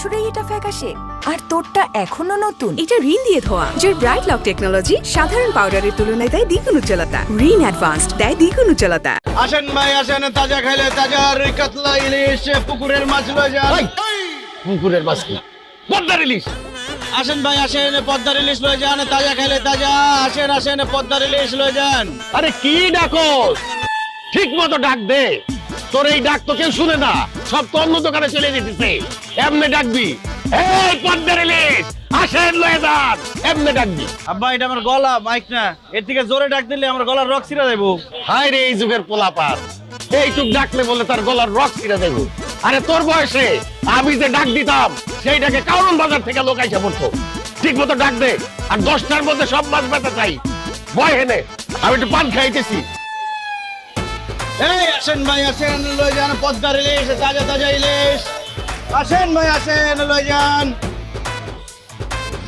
বছরেই এটা ফ্যাকাশে আর তোরটা এখনো নতুন। এটা রিন দিয়ে ধোয়া যার ব্রাইট লক টেকনোলজি সাধারণ পাউডারের তুলনায় দেয় দ্বিগুণ উজ্জ্বলতা। রিন অ্যাডভান্সড দেয় দ্বিগুণ উজ্জ্বলতা। আসেন ভাই আসেন, তাজা খাইলে তাজা রুই কাতলা ইলিশ পুকুরের মাছ লয়ে যান। পুকুরের মাছ কি? পদ্মার ইলিশ। আসেন ভাই আসেন, পদ্মার ইলিশ লয়ে যান, তাজা খাইলে তাজা। আসেন আসেন, পদ্মার ইলিশ লয়ে যান। আরে কি ডাকো, ঠিক মতো ডাক দে। তোর এই ডাক তো কেউ শুনে না, সব তো অন্য দোকানে চলে যেতেছে। এমনি ডাকবি, এই পদ্মার ইলিশ আসেন লয়ে যান, এমনি ডাকবি। আব্বা এটা আমার গলা, মাইক না, এর থেকে জোরে ডাক দিলে আমার গলার রক ছিঁড়া যাবো। হায় রে এই যুগের পোলাপান, এইটুক ডাকলে বলে তার গলার রক ছিঁড়ে দেব। আরে তোর বয়সে আমি যে ডাক দিতাম সেইটাকে কারণ বাজার থেকে লোক আইসা পড়তো। ঠিক মতো ডাক দে, আর 10টার মধ্যে সব মাছ বেচা চাই। বয় হেনে, আমি একটু পান খাইতেছি। এই আসেন ভাই আসেন, লয়ে যান পদ্মার ইলিশ, তাজা তাজা ইলিশ। আসেন ভাই আসেন, লয়ে যান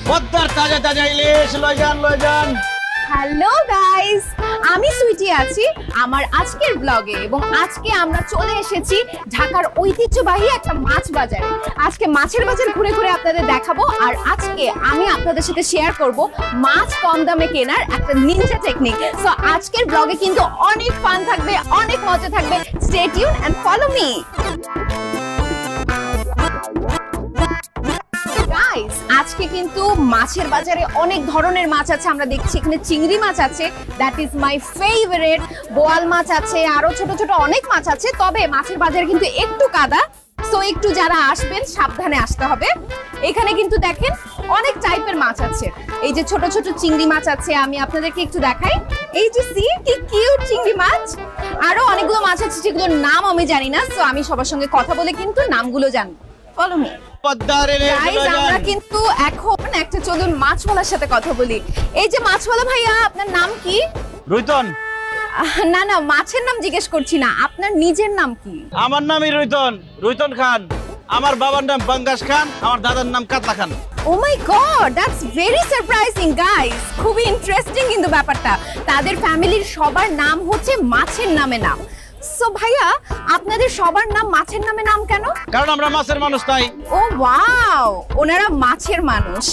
পদ্মার তাজা তাজা ইলিশ, লয়ে যান লয়ে যান। হ্যালো গাইস, আমি সুইটি আছি আমার আজকের ব্লগে এবং আজকে আমরা চলে এসেছি ঢাকার ঐতিহ্যবাহী একটা মাছ বাজারে। আজকে মাছের বাজার ঘুরে ঘুরে আপনাদের দেখাবো, আর আজকে আমি আপনাদের সাথে শেয়ার করব মাছ কম দামে কেনার একটা নিনজা টেকনিক। সো আজকের ব্লগে কিন্তু অনেক ফান থাকবে, অনেক মজা থাকবে। Stay tune and follow me. Guys, আজকে কিন্তু মাছের বাজারে অনেক ধরনের মাছ আছে। আমরা দেখছি এখানে চিংড়ি মাছ আছে, দ্যাট ইজ মাই ফেভারিট। বোয়াল মাছ আছে, আরো ছোট ছোট অনেক মাছ আছে। তবে মাছের বাজারে কিন্তু একটু কাদা, সো একটু যারা আসবেন সাবধানে আসতে হবে। এখানে কিন্তু দেখেন অনেক টাইপের মাছ আছে। এই যে ছোট ছোট চিংড়ি মাছ আছে, আমি আপনাদেরকে একটু দেখাই। এই যে সি কি কিউট চিংড়ি মাছ। আরো অনেকগুলো মাছ আছে যেগুলোর নাম আমি জানি না, সো আমি সবার সঙ্গে কথা বলে কিন্তু নামগুলো জানবো। Follow me. পদ্মার ইলিশ গাইস, লয়ে আমরা যান। কিন্তু এখন একটা চলুন মাছওয়ালার সাথে কথা বলি। এই যে মাছওয়ালা ভাইয়া, আপনার নাম কি? রুইতন। না না, মাছের নাম জিজ্ঞেস করছি না, আপনার নিজের নাম কি? আমার নামই রুইতন, রুইতন খান। আমার বাবার নাম বাঙ্গাস খান, আমার দাদার নাম Katla Khan. Oh my god, that's very surprising guys. খুবই ইন্টারেস্টিং কিন্তু ব্যাপারটা। তাদের ফ্যামিলির সবার নাম হচ্ছে মাছের নামে নাম। সো ভাইয়া, আপনাদের সবার নাম মাছের নামে নাম কেন? কারণ আমরা মাছের মানুষ তাই। ও ওয়াও, ওনারা মাছের মানুষ।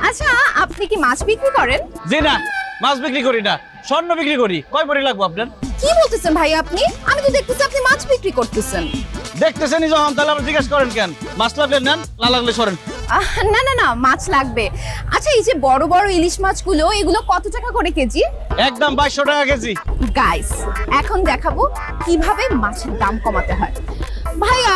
আচ্ছা, আপনি কি মাছ বিক্রি করেন? জি না, মাছ বিক্রি করি না, স্বর্ণ বিক্রি করি। কয় ভরি লাগবো আপনার? কি বলতেছেন ভাই আপনি? আমি তো দেখতেছি আপনি মাছ বিক্রি করতেছেন। দেখতেছেনই যখন, তাহলে আবার জিজ্ঞেস করেন কেন? মাছ লাগলে নেন, না লাগলে সরেন। না না না, মাছ লাগবে। আচ্ছা, এই যে বড় বড় ইলিশ মাছগুলো, এগুলো কত টাকা করে কেজি? একদম 2200 টাকা কেজি। গাইস, এখন দেখাবো কিভাবে মাছের দাম কমাতে হয়। ভাইয়া,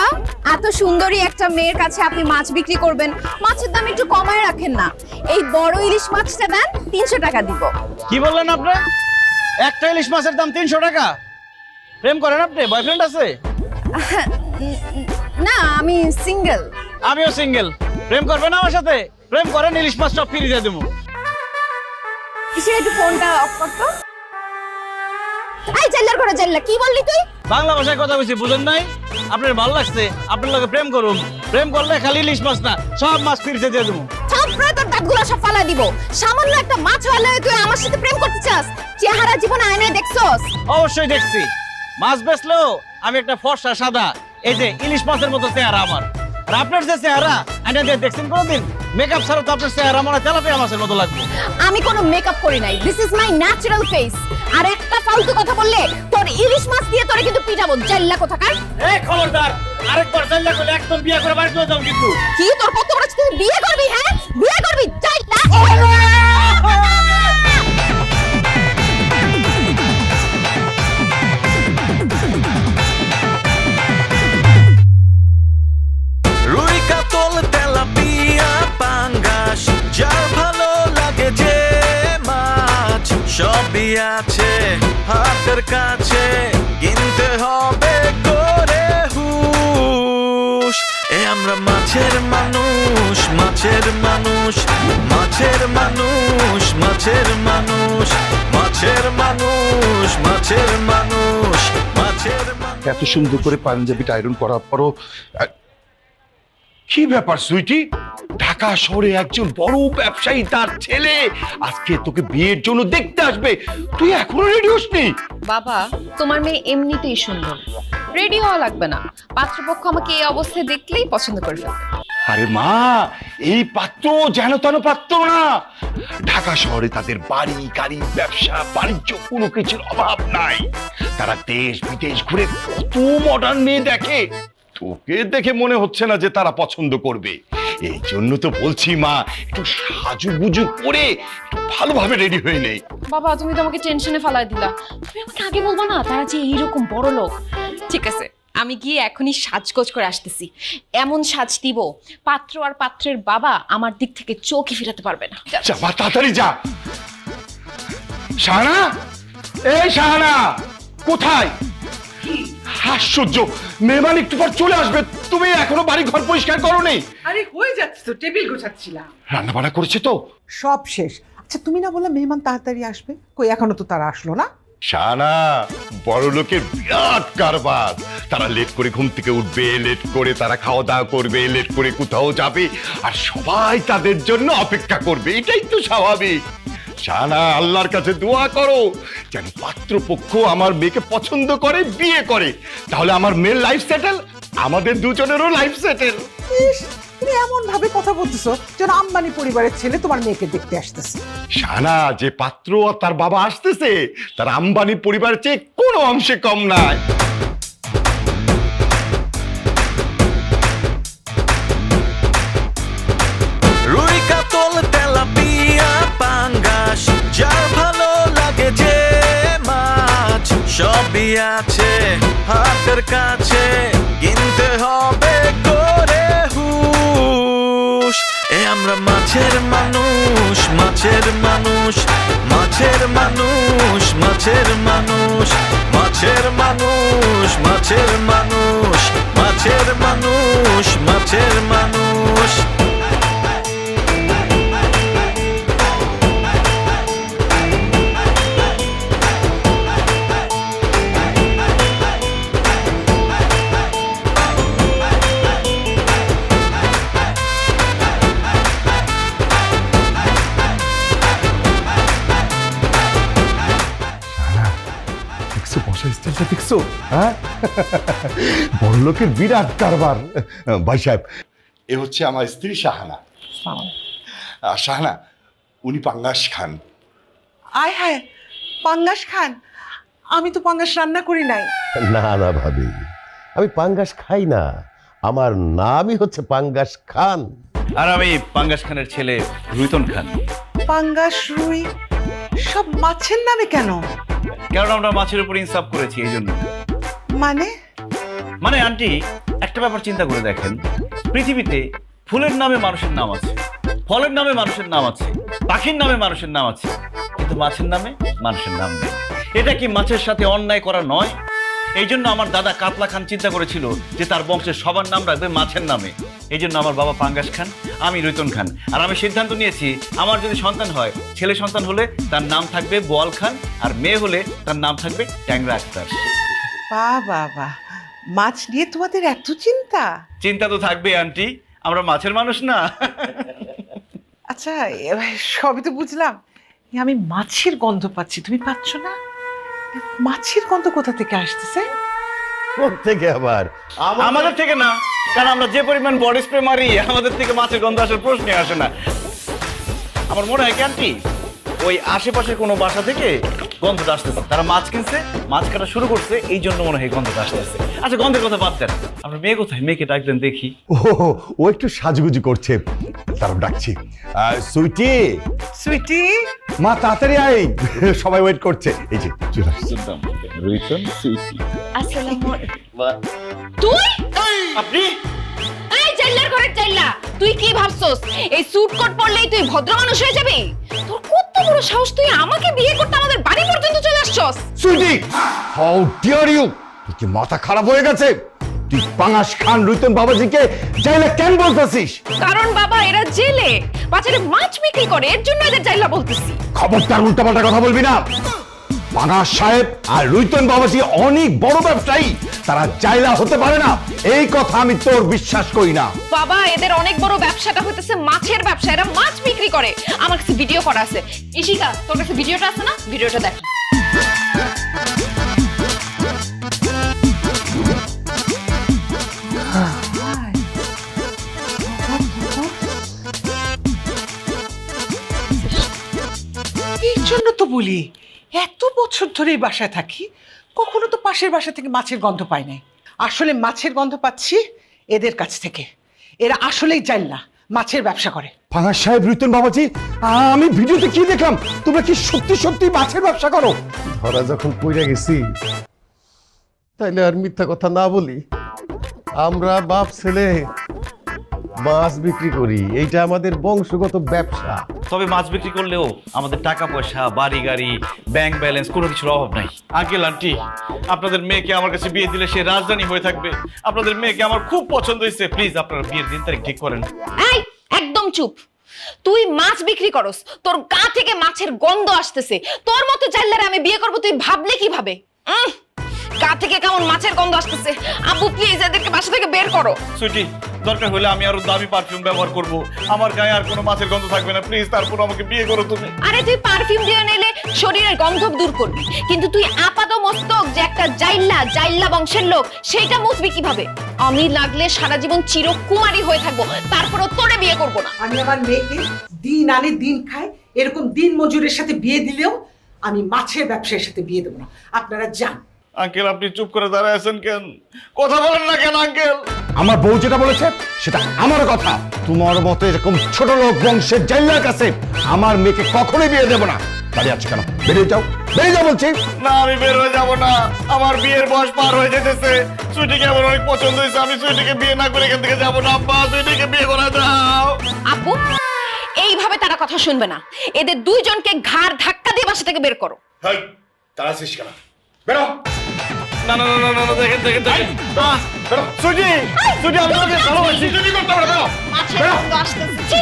এত সুন্দরী একটা মেয়ের কাছে আপনি মাছ বিক্রি করবেন, মাছের দাম একটু কমায় রাখেন না। এই বড় ইলিশ মাছটা দেন, 300 টাকা দিব। কি বললেন আপনি? একটা ইলিশ মাছের দাম 300 টাকা? প্রেম করেন আপনি? বয়ফ্রেন্ড আছে? না, আমি সিঙ্গেল। আমিও সিঙ্গেল। প্রেম করবেন আমার সাথে? প্রেম করেন, ইলিশ মাছ সব ফ্রি দিয়ে দেবো। এসে একটু ফোনটা অফ করতো। এই জেলার করে জেলা, কি বললি তুই? বাংলা ভাষায় কথা বলছি, বুঝেন নাই? আপনার ভালো লাগছে, আপনার লগে প্রেম করুন। প্রেম করলে খালি ইলিশ মাছ না, সব মাছ ফ্রিতে দিয়ে দেবো। থাপড়ে তোর দাঁতগুলো সব ফালা দিব। সামান্য একটা মাছ হলে তুই আমার সাথে প্রেম করতে চাস? চেহারা জীবনে আয়নায় দেখছস? অবশ্যই দেখছি। মাছ বেচলেও আমি একটা ফর্সা সাদা, এই যে ইলিশ মাছের মতো চেহারা আমার। আর আপনার যে চেহারা, আয়না দিয়ে দেখছেন কোনোদিন? মেকআপ ছাড়া তো আপনার চেহারা মনে হয় তেলাপিয়া মাছের মতো লাগবে। আমি কোনো মেকআপ করি নাই, this is my natural face. আর একটা ফালতু কথা বললে তোর ইলিশ মাছ দিয়ে তোরে কিন্তু পিটাবো, জেল্লা কোথাকার। এই খবরদার, আরেকবার চাইলে করলে একদম বিয়ে করে বাড়ি চলে যাও কিন্তু। কি তোর কত বড় তুই বিয়ে করবি? হ্যাঁ, বিয়ে করবি? জেল্লা। রুই কাতল তেলাপিয়া পাঙ্গাস, যার ভালো লাগে যে মাছ, সবই আছে হাতের কাছে, কিনতে হবে করে হুশ। এ আমরা মাছের মানুষ, মাছের মানুষ, মাছের মানুষ, মাছের মানুষ, মাছের মানুষ, মাছের মানুষ, মাছের মানুষ। এত সুন্দর করে পাঞ্জাবিটা আয়রন করার পরও কি ব্যাপার সুইটি? ঢাকা শহরে একজন বড় ব্যবসায়ী, তার ছেলে আজকে তোকে বিয়ের জন্য দেখতে আসবে, তুই এখনো রেডি হসনি? বাবা, তোমার মেয়ে এমনিতেই সুন্দর, রেডি হওয়া লাগবে না। পাত্রপক্ষ আমাকে এই অবস্থায় দেখলেই পছন্দ করে ফেলবে। আরে মা, এই পাত্র যেন তেন পাত্র না। ঢাকা শহরে তাদের বাড়ি গাড়ি ব্যবসা বাণিজ্য কোনো কিছুর অভাব নাই। তারা দেশ বিদেশ ঘুরে কত মডার্ন মেয়ে দেখে, তোকে দেখে মনে হচ্ছে না যে তারা পছন্দ করবে। এই জন্য তো বলছি মা, একটু সাজুগুজু করে একটু ভালোভাবে রেডি হয়ে নেই। বাবা তুমি তো আমাকে টেনশনে ফেলাই দিলা। তুমি আমাকে আগে বলবা না তারা যে এইরকম বড় লোক। ঠিক আছে, আমি গিয়ে এখনই সাজগোজ করে আসতেছি। এমন সাজ দিব পাত্র আর পাত্রের বাবা আমার দিক থেকে চোখই ফিরাতে পারবে না। যা মা, তাড়াতাড়ি যা। শাহানা, এই শাহানা, কোথায়? আশ্চর্য, মেহমান একটু পর চলে আসবে, তুমি এখনো বাড়ি ঘর পরিষ্কার করোনি? আরে হয়ে যাচ্ছে তো, টেবিল গোছাচ্ছিলাম। রান্না বান্না করেছে তো? সব শেষ। আচ্ছা তুমি না বললে মেহমান তাড়াতাড়ি আসবে, কই এখনো তো তারা আসলো না? শাহানা, বড় লোকের বিরাট কারবার। তারা লেট করে ঘুম থেকে উঠবে, লেট করে তারা খাওয়া দাওয়া করবে, লেট করে কোথাও যাবে, আর সবাই তাদের জন্য অপেক্ষা করবে। এটাই তো স্বাভাবিক। শাহানা, আল্লাহর কাছে দোয়া করো যেন পাত্রপক্ষ আমার মেয়েকে পছন্দ করে, বিয়ে করে। তাহলে আমার মেয়ের লাইফ সেটেল, আমাদের দুজনেরও লাইফ সেটেল। ইস, তুমি এমন ভাবে কথা বলতেছো যেন আম্বানি পরিবারের ছেলে তোমার মেয়েকে দেখতে আসতেছে। শাহানা, যে পাত্র আর তার বাবা আসতেছে তার আম্বানি পরিবারের চেয়ে কোনো অংশে কম নাই। রুই কাতল তেলাপিয়া পাঙ্গাস যার ভালো লাগে যে মাছ সবই আছে হাতের কাছে, কিনতে হবে করে হুশ। এ আমরা মাছের মানুষ, মাছের মানুষ, মাছের মানুষ, মাছের মানুষ, মাছের মানুষ, মাছের মানুষ, মাছের মানুষ, মাছের মানুষ। দেখছো, হ্যাঁ? বড় লোকের বিরাট কারবার। ভাই সাহেব, এ হচ্ছে আমার স্ত্রী শাহানা। শাহানা, উনি পাঙ্গাস খান। আয় হায়, পাঙ্গাস খান? আমি তো পাঙ্গাস রান্না করি নাই। না না ভাবি, আমি পাঙ্গাস খাই না, আমার নামই হচ্ছে পাঙ্গাস খান। আর আমি পাঙ্গাস খানের ছেলে রুইতন খান। পাঙ্গাস রুই সব মাছের নামে কেন? কারণ আমরা মাছের উপর ইনসাফ করেছি, এই জন্য। মানে আন্টি, একটা ব্যাপার চিন্তা করে দেখেন, পৃথিবীতে ফুলের নামে মানুষের নাম আছে, ফলের নামে মানুষের নাম আছে, পাখির নামে মানুষের নাম আছে, কিন্তু মাছের নামে মানুষের নাম নেই। এটা কি মাছের সাথে অন্যায় করা নয়? এই জন্য আমার দাদা কাতলা খান চিন্তা করেছিল যে তার বংশের সবার নাম রাখবে মাছের নামে। এই জন্য আমার বাবা পাঙ্গাস খান, আমি রুইতন খান। আর আমি সিদ্ধান্ত নিয়েছি, আমার যদি সন্তান হয়, ছেলে সন্তান হলে তার নাম থাকবে বোয়াল খান, আর মেয়ে হলে তার নাম থাকবে ট্যাংরা আক্তার। বাবা, মাছ নিয়ে তোমাদের এত চিন্তা? চিন্তা তো থাকবে আন্টি, আমরা মাছের মানুষ না? আচ্ছা, সবই তো বুঝলাম, আমি মাছের গন্ধ পাচ্ছি, তুমি পাচ্ছ না? মাছের গন্ধ কোথা থেকে আসতেছে? থেকে আবার আমাদের থেকে না, কারণ আমরা যে পরিমাণ বডি স্প্রে মারি, আমাদের থেকে মাছের গন্ধ আসার প্রশ্নই আসে না। আমার মনে হয় কি আন্টি, ওই আশেপাশের কোনো বাসা থেকে গন্ধটা আসতেছে, তারা মাছ কিনছে, মাছ কাটা শুরু করছে, এই জন্য মনে হয় গন্ধটা আসতেছে। আচ্ছা, গন্ধের কথা বাদ দেন, আপনার মেয়ে কোথায়? মেয়েকে ডাকলেন দেখি। ও একটু সাজুগুজু করছে, তারপর ডাকছি। সুইটি, সুইটি, মা তাড়াতাড়ি আয়, সবাই ওয়েট করছে। এই যে চলে আসছে। রুইতন, সুইটি। আসসালামু তুই আপনি এই জাইলার ঘরে জাইলা, তুই কি ভাবছস এই স্যুট কোট পরলেই তুই ভদ্র মানুষ হয়ে যাবি? তোর কত বড় সাহস, তুই আমাকে বিয়ে করতে আমাদের বাড়ি পর্যন্ত চলে আসছস? Sweety, how dear you! তুই কি মাথা খারাপ হয়ে গেছে? তুই পাঙ্গাস খান রুইতন বাবাজিকে জাইলা কেন বলতেছিস? কারণ বাবা, এরা জেলে বাজারে মাছ বিক্রি করে, এর জন্য এদের জাইলা বলতেছি। খবরদার উল্টাপাল্টা কথা বলবি না। পাঙ্গাস সাহেব আর রুইতন বাবাজি অনেক বড় ব্যবসায়ী, তারা জাইলা হতে পারে না, এই কথা আমি তোর বিশ্বাস করি না। বাবা, এদের অনেক বড় ব্যবসাটা হইতেছে মাছের ব্যবসা, এরা মাছ বিক্রি করে। আমার কাছে ভিডিও করা আছে। ইশিকা, তোর কাছে ভিডিওটা আছে না? ভিডিওটা দেখ। বলি, এত বছর ধরে এই বাসায় থাকি, কখনো তো পাশের বাসা থেকে মাছের গন্ধ পাই নাই। আসলে মাছের গন্ধ পাচ্ছি এদের কাছ থেকে। এরা আসলেই জাইল্লা, মাছের ব্যবসা করে। পাঙাশ সাহেব, রুইতন বাবাজি, আমি ভিডিওতে কি দেখলাম, তোমরা কি সত্যি সত্যি মাছের ব্যবসা করো? ধরা যখন পড়ে গেছি তাইলে আর মিথ্যা কথা না বলি। আমরা বাপ ছেলে মাছ বিক্রি করি, এইটা আমাদের বংশগত ব্যবসা। তবে মাছ বিক্রি করলেও আমাদের টাকা পয়সা, বাড়ি গাড়ি, ব্যাংক ব্যালেন্স কোনো কিছুর অভাব নাই। আঙ্কেল আন্টি, আপনাদের মেয়েকে আমার কাছে বিয়ে দিলে সে রাজধানী হয়ে থাকবে। আপনাদের মেয়েকে আমার খুব পছন্দ হয়েছে। প্লিজ আপনারা বিয়ের দিন তারিখ ঠিক করেন। এই একদম চুপ। তুই মাছ বিক্রি করস, তোর গা থেকে মাছের গন্ধ আসতেছে। তোর মতো চাইল্লারে আমি বিয়ে করব তুই ভাবলে কিভাবে? গা থেকে কেমন মাছের গন্ধ আসতেছে। আব্বু প্লিজ এদেরকে বাসা থেকে বের করো। সুইটি, দরকার হলে আমি আরো দামি পারফিউম ব্যবহার করব। আমার গায়ে আর কোনো মাছের গন্ধ থাকবে না। প্লিজ তারপর আমাকে বিয়ে করো তুমি। আরে তুই পারফিউম দিয়ে নিলে শরীরের গন্ধ দূর করবি, কিন্তু তুই আপাত মস্তক যে একটা জাইল্লা বংশের লোক, সেইটা মুছবি কিভাবে? আমি লাগলে সারা জীবন চিরকুমারী হয়ে থাকবো, তারপরও তোরে বিয়ে করবো না। আমি আমার মেয়েকে দিন আনে দিন খায় এরকম দিন মজুরের সাথে বিয়ে দিলেও আমি মাছের ব্যবসায়ের সাথে বিয়ে দেবো না। আপনারা যান। আঙ্কেল, আপনি চুপ করে দাঁড়ায় আছেন কেন? কথা বলেন না কেন আঙ্কেল? আমার বউ যেটা বলেছে সেটা আমার কথা। তোমার মতো এরকম ছোট লোক বংশের জাইল্লার কাছে আমার মেয়েকে কখনোই বিয়ে দেবো না। দাঁড়িয়ে আছো কেন? বেরিয়ে যাও, বেরিয়ে যাও বলছি। না, আমি বের হয়ে যাবো না। আমার বিয়ের বয়স পার হয়ে যেতেছে। সুইটিকে আমার অনেক পছন্দ হয়েছে। আমি সুইটিকে বিয়ে না করে এখান থেকে যাবো না। আব্বা, সুইটিকে বিয়ে করে দাও। আব্বু, এইভাবে তারা কথা শুনবে না। এদের দুইজনকে ঘাড় ধাক্কা দিয়ে বাসা থেকে বের করো। হেই, তাড়াছিস কেন? বেরো। না না না না, দেখেন দেখেন দেখেন। সুইটি, সুইটি, আমি তোমাকে ভালোবাসি। কি করতে পারো? বেরো। মাছের গন্ধ আসতেছে। ছি!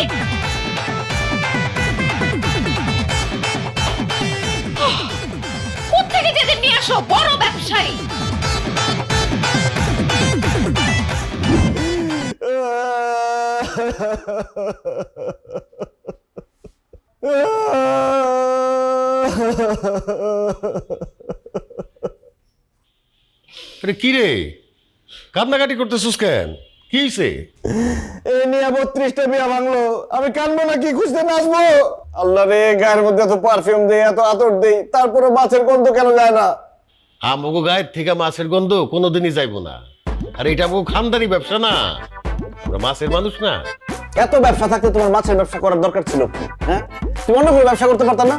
কোত্থেকে যে এদের নিয়ে আসো? বড় ব্যবসায়ী। আরে কি রে, কান্নাকাটি করতেছিস কেন? কি হইছে? এই নিয়ে 32টা বিয়া ভাঙলো, আমি কানবো না কি খুঁজতে নাচবো? আল্লাহ রে, গায়ের মধ্যে এত পারফিউম দেই, এত আতর দেই, তারপরে মাছের গন্ধ কেন যায় না? আমগো গায়ের থেকে মাছের গন্ধ কোনোদিনই যাইবো না। আর এটা আমগো খানদারি ব্যবসা না, আমরা মাছের মানুষ না। এত ব্যবসা থাকতে তোমার মাছের ব্যবসা করার দরকার ছিল কি? হ্যাঁ, তুমি অন্য কোনো ব্যবসা করতে পারতা না?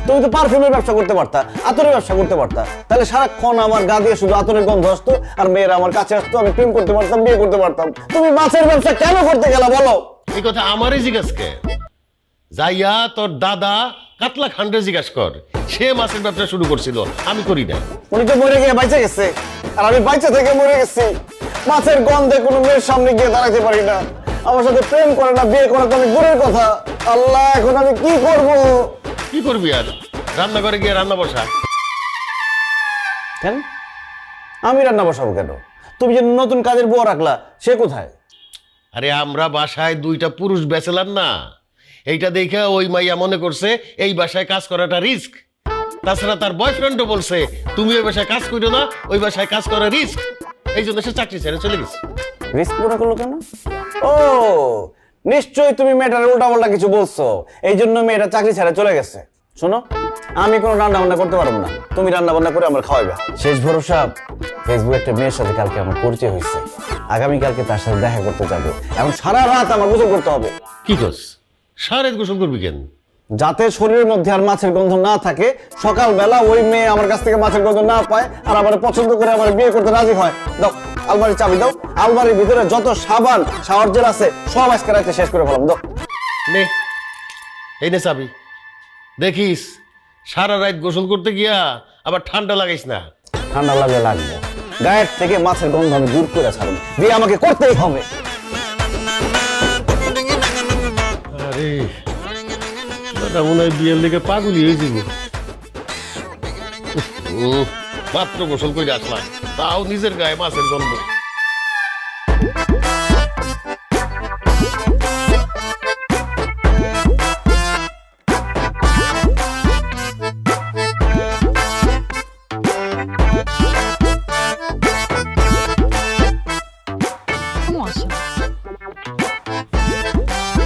তুমি তো পারফিউমের ব্যবসা করতে পারতা, আতরের ব্যবসা করতে পারতা। তাহলে সারাক্ষণ আমার গা দিয়ে শুধু আতরের গন্ধ আসতো, আর মেয়েরা আমার কাছে আসতো, আমি প্রেম করতে পারতাম, বিয়ে করতে পারতাম। তুমি মাছের ব্যবসা কেন করতে গেলা বলো? এই কথা আমারই জিজ্ঞাসা কে? যাইয়া তোর দাদা কাতলা খান্ডে জিজ্ঞাসা কর, সে মাছের ব্যবসা শুরু করছিল, আমি করি না। উনি তো মরে গিয়ে বাইচে গেছে, আর আমি বাইচে থেকে মরে গেছি। মাছের গন্ধে কোনো মেয়ের সামনে গিয়ে দাঁড়াতে পারি না। আমার সাথে প্রেম করে না, বিয়ে করা তো অনেক দূরের কথা। আল্লাহ, এখন আমি কি করব? কি করবি আর? রান্নাঘরে গিয়ে রান্না বসা। কেন আমি রান্না বসাবো কেন? তুমি যে নতুন কাজের বউ রাখলা, সে কোথায়? আরে আমরা বাসায় দুইটা পুরুষ ব্যাচেলার না, এইটা দেখে ওই মাইয়া মনে করছে এই বাসায় কাজ করাটা রিস্ক। তাছাড়া তার বয়ফ্রেন্ডও বলছে তুমি ওই বাসায় কাজ করো না, ওই বাসায় কাজ করা রিস্ক। এই জন্য সে চাকরি ছেড়ে চলে গেছে। রিস্ক মনে করলো কেন? ও, নিশ্চয়ই তুমি মেয়েটার উল্টা পাল্টা কিছু বলছো, এই জন্য মেয়েটা চাকরি ছেড়ে চলে গেছে। শোনো, আমি কোনো রান্না বান্না করতে পারবো না, তুমি রান্না বান্না করে আমার খাওয়াবে। শেষ ভরসা, ফেসবুকে একটা মেয়ের সাথে কালকে আমার পরিচয় হয়েছে, আগামীকালকে তার সাথে দেখা করতে যাবো। এখন সারা রাত আমার গোসল করতে হবে। কি করছ? সারা রাত গোসল করবি কেন? যাতে শরীরের মধ্যে আর মাছের গন্ধ না থাকে, সকালবেলা ওই মেয়ে আমার কাছ থেকে মাছের গন্ধ না পায়, আর আমার পছন্দ করে আমার বিয়ে করতে রাজি হয়। দাও আলমারির চাবি দাও, আলমারির ভিতরে যত সাবান শাওয়ার জেল আছে সব আজকে রাতে শেষ করে ফেলাম। দাও। নে, এই নে চাবি। দেখিস সারা রাত গোসল করতে গিয়া আবার ঠান্ডা লাগাইস না। ঠান্ডা লাগে লাগবে, গায়ের থেকে মাছের গন্ধ আমি দূর করে ছাড়ব, বিয়ে আমাকে করতেই হবে। আরে দাদা মনে হয় বিয়ের লেগে পাগলই হয়ে যাব। মাত্র গোসল করে আসলাম, তাও নিজের গায়ে মাছের গন্ধ।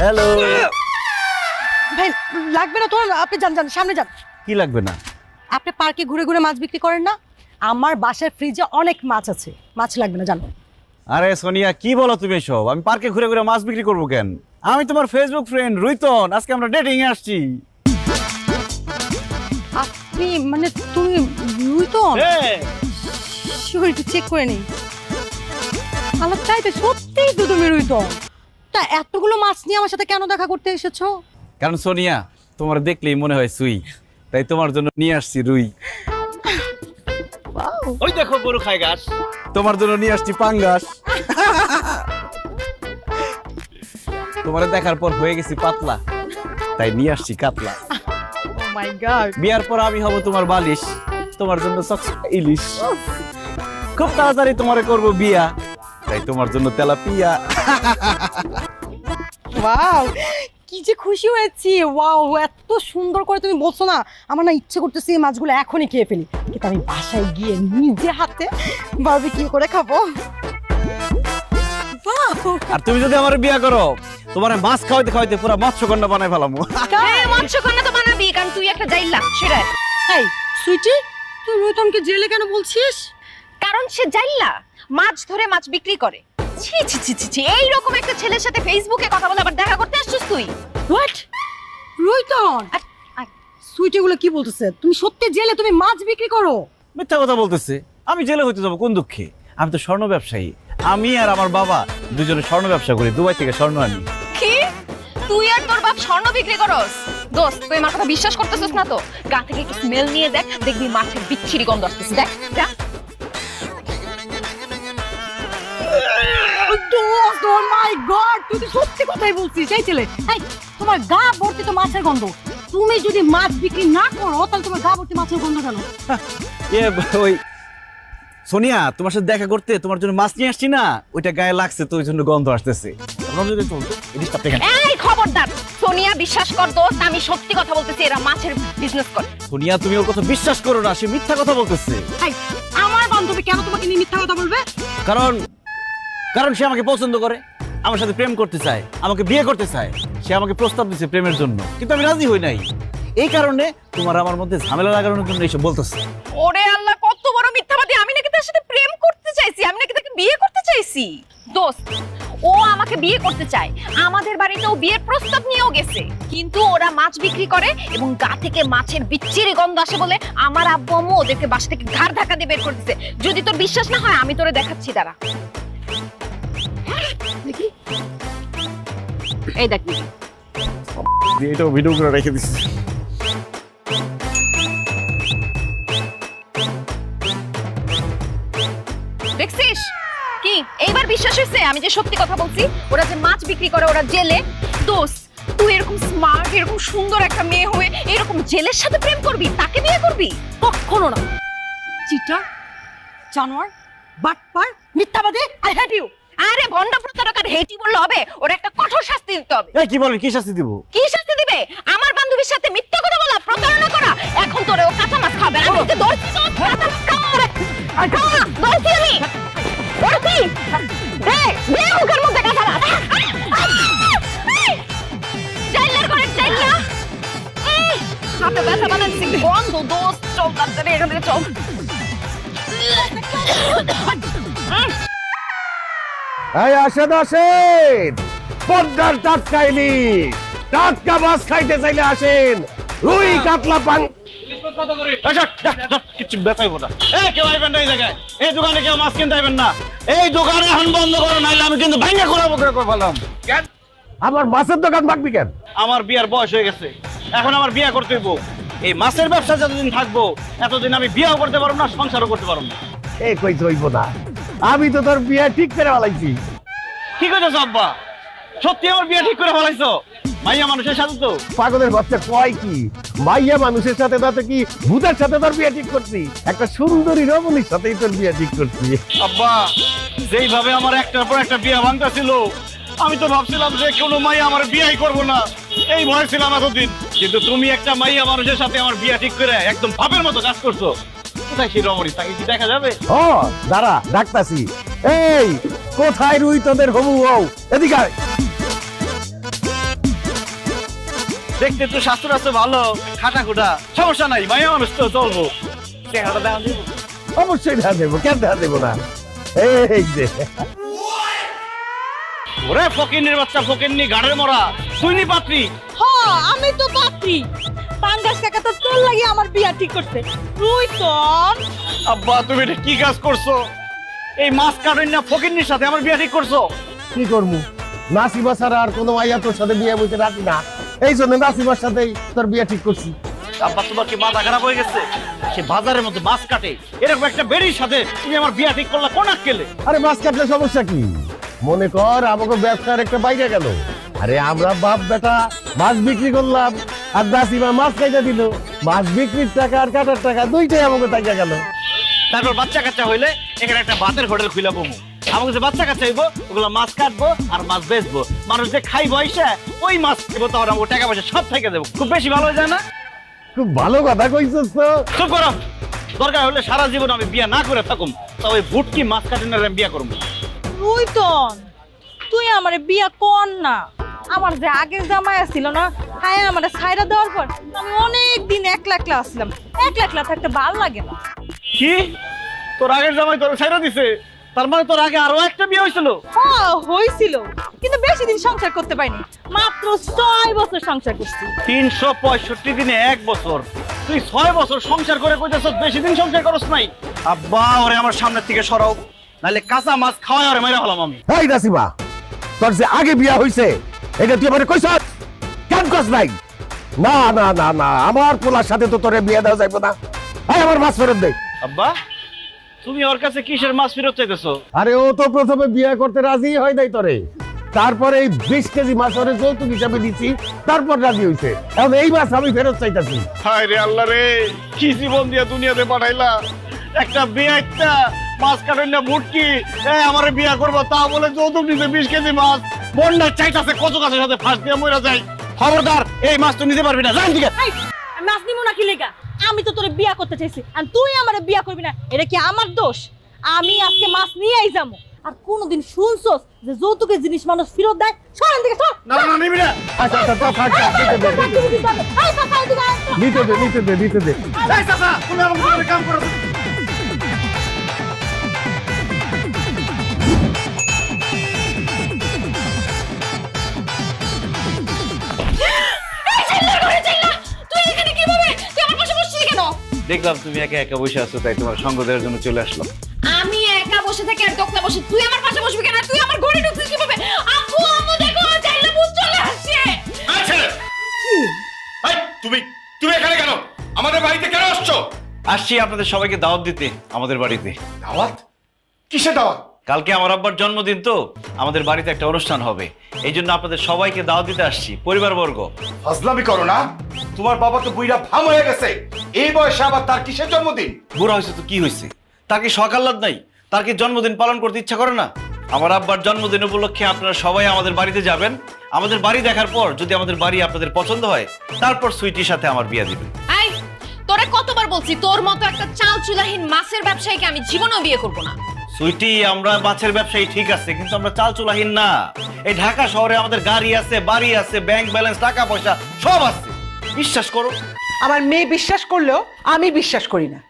হ্যালো, ভাই লাগবে না তোমার, আপনি যান যান, সামনে যান। কি লাগবে না? আপনি পার্কে ঘুরে ঘুরে মাছ বিক্রি করেন না? আমার বাসার ফ্রিজে অনেক মাছ আছে, মাছ লাগবে না জানো? আরে সোনিয়া, কি বলো তুমি এসব? আমি পার্কে ঘুরে ঘুরে মাছ বিক্রি করবো কেন? আমি তোমার ফেসবুক ফ্রেন্ড রুইতন, আজকে আমরা ডেটিং এ আসছি। আপনি মানে তুমি রুইতন? একটু চেক করে নেই। আল্লাহ, তাই তো, সত্যিই তো তুমি রুইতন। তা এতগুলো মাছ নিয়ে আমার সাথে কেন দেখা করতে এসেছো? কারণ সোনিয়া, তোমার দেখলেই মনে হয় সুই, তাই তোমার জন্য নিয়ে আসছি রুই। ওই দেখো গরু খায় ঘাস, তোমার জন্য নিয়ে আসছি পাঙ্গাস। তোমার দেখার পর হয়ে গেছি পাতলা, তাই নিয়ে আসছি কাতলা। ও মাই গড। বিয়ার পর আমি হব তোমার বালিশ, তোমার জন্য চকচকা ইলিশ। খুব তাড়াতাড়ি তোমারে করব বিয়া, তাই তোমার জন্য তেলাপিয়া। ওয়াও, কি যে খুশি হয়েছি। ওয়াও, এত সুন্দর করে তুমি বলছো না, আমার না ইচ্ছে করতেছে এই মাছগুলো এখনই খেয়ে ফেলি, কিন্তু আমি বাসায় গিয়ে নিজে হাতে বারবিকিউ করে খাবো। আর তুমি যদি আমার বিয়া করো, তোমার মাছ খাওয়াইতে খাওয়াইতে পুরো মৎস্যকন্যা বানাই ফেলামু। হ্যাঁ, মৎস্যকন্যা তো বানাবি, কারণ তুই একটা জাইলা সেটা। এই সুইটি, তুই রুইতনকে জেলে কেন বলছিস? কারণ সে জাইলা, মাছ ধরে মাছ বিক্রি করে। ছি ছি ছি ছি ছি, এইরকম একটা ছেলের সাথে ফেসবুকে কথা বলে আবার দেখা করতে আসছিস তুই? হোয়াট? রুইতন, সুইটি এগুলো কি বলতেছে? তুমি সত্যি জেলে তুমি মাছ বিক্রি করো? মিথ্যা কথা বলতেছে। আমি জেলে হইতে যাবো কোন দুঃখে? আমি তো স্বর্ণ ব্যবসায়ী। আমি আর আমার বাবা দুজনে স্বর্ণ ব্যবসা করি, দুবাই থেকে স্বর্ণ আনি। কি? তুই আর তোর বাপ স্বর্ণ বিক্রি করস? দোস্ত, তুই আমার কথা বিশ্বাস করতেছিস না তো? গা থেকে একটু স্মেল নিয়ে দেখ, দেখবি মাছের বিচ্ছিরি গন্ধ আসতেছে। দেখ দেখ। ও মাই গড, তুই তো সত্যি কথাই বলছিস। এই ছেলে, এই তোমার গা ভর্তি তো মাছের গন্ধ। তুমি যদি মাছ বিক্রি না করো তাহলে তোমার গা ভর্তি মাছের গন্ধ কেন? ওই সোনিয়া, তোমার সাথে দেখা করতে তোমার জন্য মাছ নিয়ে আসছি না, ওইটা গায়ে লাগছে তো ওই জন্য গন্ধ আসতেছে। এই খবরদার, সোনিয়া বিশ্বাস কর দোস্ত, আমি সত্যি কথা বলতেছি, এরা মাছের বিজনেস করে। সোনিয়া, তুমি ওর কথা বিশ্বাস করো না, সে মিথ্যা কথা বলতেছে। এই, আমার বান্ধবী কেন তোমাকে নিয়ে মিথ্যা কথা বলবে? কারণ সে আমাকে পছন্দ করে, আমার সাথে প্রেম করতে চায়, আমাকে বিয়ে করতে চায়। সে আমাকে প্রস্তাব দিচ্ছে প্রেমের জন্য, কিন্তু আমি রাজি হই নাই। এই কারণে তোমার আমার মধ্যে ঝামেলা লাগানোর জন্য এইসব বলতেছে। ওরে আল্লাহ, কত বড় মিথ্যাবাদী! আমি নাকি তার সাথে প্রেম করতে চাইছি, আমি নাকি তাকে বিয়ে করতে চাইছি। দোস্ত, ও আমাকে বিয়ে করতে চায়, আমাদের বাড়িতেও বিয়ের প্রস্তাব নিয়েও গেছে, কিন্তু ওরা মাছ বিক্রি করে এবং গা থেকে মাছের বিচ্ছিরি গন্ধ আসে বলে আমার আব্বু আম্মু ওদেরকে বাসা থেকে ঘাড় ধাক্কা দিয়ে বের করে দিছে। যদি তোর বিশ্বাস না হয়, আমি তোরে দেখাচ্ছি, দাঁড়া। দেখি, এই দেখ, এটাও ভিডিও করে রেখে দিচ্ছি। দেখছিস কি? এইবার বিশ্বাস হয়েছে আমি যে সত্যি কথা বলছি? ওরা যে মাছ বিক্রি করে, ওরা জেলে। দোস্ত, তুই এরকম স্মার্ট, এরকম সুন্দর একটা মেয়ে হয়ে এরকম জেলের সাথে প্রেম করবি, তাকে বিয়ে করবি? কখনো না। চিটার, জানোয়ার, বাটপার, মিথ্যাবাদী, আই হেট ইউ। আরে ভন্ড প্রতারক আর হেটি বললে হবে? ওর একটা কঠোর শাস্তি দিতে হবে। এই কি বলেন? কি শাস্তি দিব? কি শাস্তি দিবে? আমার বান্ধবীর সাথে মিথ্যা কথা বলা, প্রতারণা করা। এখন তোরে ও কাঁচা মাছ খাবে। আমি ওকে ধরছি, তো কাঁচা মাছ খাওয়া। আর খাওয়া না, ধরছি আমি। ধরছি। দেখ, দেখ মুখের মধ্যে কাঁচা মাছ। জাইলার করে জাইলা। হাতে ব্যথা বানাচ্ছি, গন্ধ। দোস্ত, চল তাড়াতাড়ি এখান থেকে চল। এই আসেন আসেন, পদ্মার টাটকা ইলিশ, টাটকা মাছ খাইতে চাইলে আসেন। রুই, কাতলা, পাং। কিছু বেচাইবো না। কেউ আইবেন না এই জায়গায়। এই দোকানে কেউ মাছ কিনতে আইবেন না। এই দোকানে এখন বন্ধ করো, নাইলে আমি কিন্তু ভাঙা করাবো করে ফেলাম। কেন আমার মাছের দোকান ভাঙবি কেন? আমার বিয়ার বয়স হয়ে গেছে, এখন আমার বিয়া করতে হইব। এই মাছের ব্যবসা যতদিন থাকবো, এতদিন আমি বিয়াও করতে পারবো না, সংসারও করতে পারবো না। এই কই হইব না, আমি তো তোর বিয়ে ঠিক করে ফেলাইছি। কি কইছো আব্বা? সত্যি আমার বিয়ে ঠিক করে ফেলাইছো? মাইয়া মানুষের সাথে তো। পাগলের বাচ্চা কয় কি? মাইয়া মানুষের সাথে না তো কি ভূতের সাথে তোর বিয়ে ঠিক করছি? একটা সুন্দরী রমণীর সাথেই তোর বিয়ে ঠিক করছি। আব্বা, যেইভাবে আমার একটার পর একটা বিয়া ভাঙতেছিল, আমি তো ভাবছিলাম যে কোনো মাইয়া আমার বিয়াই করবো না, এই ভয় ছিলাম এতদিন। কিন্তু তুমি একটা মাইয়া মানুষের সাথে আমার বিয়া ঠিক করে একদম ভাবের মতো কাজ করছো। কোথায় সেই রমণী? তাকে কি দেখা যাবে? ও দাঁড়া, ডাকতাছি। এই কোথায় রুই তোদের হবু হও? এদিকে আয়। দেখতে তো স্বাস্থ্য রাস্তা ভালো, খাটা খুটা, সমস্যা নাই, মায়া মানুষ তো চলবো। চেহারাটা দেখা দিব? অবশ্যই দেখা দেবো, কেন দেখা দেবো না। এই যে ওরে ফকিন্নির বাচ্চা, ফকিন্নি গাড়ের মরা, সুইনি পাত্রী। হ আমি তো পাত্রী। পাঙ্গাস কাকা তো তোর লাগি আমার বিয়া ঠিক করছে। রুইতন আব্বা তুমি এটা কি কাজ করছো? এই মাছ কাটেন না ফকিন্নির সাথে আমার বিয়া ঠিক করছো? কি করবো, নাসিবা ছাড়া আর কোনো মাইয়া তোর সাথে বিয়ে বইতে রাখি না, এই জন্য নাসিবার সাথেই তোর বিয়ে ঠিক করছি। আব্বা তোমার কি মাথা খারাপ হয়ে গেছে? সে বাজারের মধ্যে মাছ কাটে, এরকম একটা বেড়ির সাথে তুমি আমার বিয়া ঠিক করলা কোন আক্কেলে? আরে মাছ কাটলে সমস্যা কি? মনে কর আমাকে ব্যবসার একটা বাইরে গেল, আরে আমরা বাপ বেটা মাছ বিক্রি করলাম আর নাসিমা মাছ খাইতে দিল, মাছ বিক্রির টাকা আর কাটার টাকা দুইটাই আমাকে টাকা গেল। তারপর বাচ্চা কাচ্চা হইলে এখানে একটা ভাতের হোটেল খুলে বমু, আমাকে যে বাচ্চা কাচ্চা হইব ওগুলো মাছ কাটবো আর মাছ বেচবো, মানুষ যে খাইবো এসে ওই মাছ খাইবো, তখন আমাকে টাকা পয়সা সব থেকে দেবো। খুব বেশি ভালো হয়ে যায় না? খুব ভালো কথা কইছস তো। চুপ করো, দরকার হলে সারা জীবন আমি বিয়া না করে থাকুম, তবে ভুটকি মাছ কাটেন আমি বিয়া করবো। রুইতন তুই আমারে বিয়া কর না। আমার যে আগের জামাই আসছিল না, হ্যাঁ আমার ছাইরা দেওয়ার পর আমি অনেক দিন একলা একলা আসলাম, একলা একলা থাকতে ভালো লাগে না। কি তোর আগের জামাই তোর ছাইরা দিছে? তার মানে তোর আগে আরো একটা বিয়ে হয়েছিল? হ্যাঁ হয়েছিল, কিন্তু বেশি দিন সংসার করতে পারিনি, মাত্র 6 বছর সংসার করছি। 365 দিনে 1 বছর, তুই 6 বছর সংসার করে কইতেছ বেশি দিন সংসার করছ নাই? আব্বা ওরে আমার সামনে থেকে সরাও, নালে কাঁচা মাছ খাওয়াই ওরে মাইরা হলাম আমি। এই নাসিমা, তোর যে আগে বিয়া হইছে এটা তুই আমারে কইছস কেন কস নাই? না না না না, আমার পোলার সাথে তো তোরে বিয়ে দেওয়া যাইব না। এই আমার মাছ ফেরত দে। আব্বা তুমি ওর কাছে কিসের মাছ ফেরত চাইতেছো? আরে ও তো প্রথমে বিয়ে করতে রাজি হয় নাই তোরে, তারপরে এই 20 কেজি মাছ ওরে যৌতুক হিসাবে দিছি, তারপর রাজি হইছে। এখন এই মাছ আমি ফেরত চাইতাছি। হায় রে আল্লাহ রে, কি জীবন দিয়া দুনিয়াতে পাঠাইলা! একটা বিয়ে একটা মাছ কাটেন না ভুটকি, আমার বিয়া করবো তা বলে যৌতুক দিতে 20 কেজি মাছ। বন্যা চাইতাছে কচু গাছের সাথে ফাঁস দিয়ে মরে যায়। খবরদার এই মাছ তুই নিতে পারবি না, জান দিকে। মাছ নিমু না কি লেগা? আমি তো তোরে বিয়া করতে চাইছি আর তুই আমারে বিয়া করবি না, এটা কি আমার দোষ? আমি আজকে মাছ নিয়েই যাবো। আর কোনদিন শুনছস যে যৌতুকের জিনিস মানুষ ফেরত দেয়? সরেন দিকে সর। না না নিবি না। আচ্ছা আচ্ছা তো থাক থাক, নিতে দে নিতে দে নিতে দে। এই চাচা তুমি আমাকে কাম করো। দেখলাম তুমি একা একা বসে আছো, তাই তোমার সঙ্গ দেওয়ার জন্য চলে আসলাম। আমি একা বসে থাকি আর দোকলা বসে, তুই আমার পাশে বসবি কেন? তুই আমার ঘরে ঢুকছিস কিভাবে? আম্মু আম্মু দেখো চাইলে বুঝ চলে আসছে। আচ্ছা এই তুমি তুমি এখানে কেন? আমাদের বাড়িতে কেন আসছো? আসছি আপনাদের সবাইকে দাওয়াত দিতে আমাদের বাড়িতে। দাওয়াত? কিসের দাওয়াত? কালকে আমার আব্বার জন্মদিন তো, আমাদের বাড়িতে একটা অনুষ্ঠান হবে, এই জন্য আপনাদের সবাইকে দাওয়াত দিতে আসছি, পরিবারবর্গ। ফাজলামি করো না, তোমার বাবা তো বুইড়া ভাম হয়ে গেছে, এই বয়সে আবার তার কিসের জন্মদিন? বুড়া হয়েছে তো কি হয়েছে, তার কি শখ আহ্লাদ নাই? তার কি জন্মদিন পালন করতে ইচ্ছা করে না? আমার আব্বার জন্মদিন উপলক্ষে আপনারা সবাই আমাদের বাড়িতে যাবেন। আমাদের বাড়ি দেখার পর যদি আমাদের বাড়ি আপনাদের পছন্দ হয়, তারপর সুইটির সাথে আমার বিয়ে দিবেন। আই তোরে কতবার বলছি, তোর মতো একটা চাল চুলাহীন মাছের ব্যবসায়ীকে আমি জীবনেও বিয়ে করব না। সুইটি আমরা মাছের ব্যবসায়ী ঠিক আছে, কিন্তু আমরা চাল চুলাহীন না। এই ঢাকা শহরে আমাদের গাড়ি আছে, বাড়ি আছে, ব্যাংক ব্যালেন্স, টাকা পয়সা সব আছে, বিশ্বাস করো। আমার মেয়ে বিশ্বাস করলেও আমি বিশ্বাস করি না।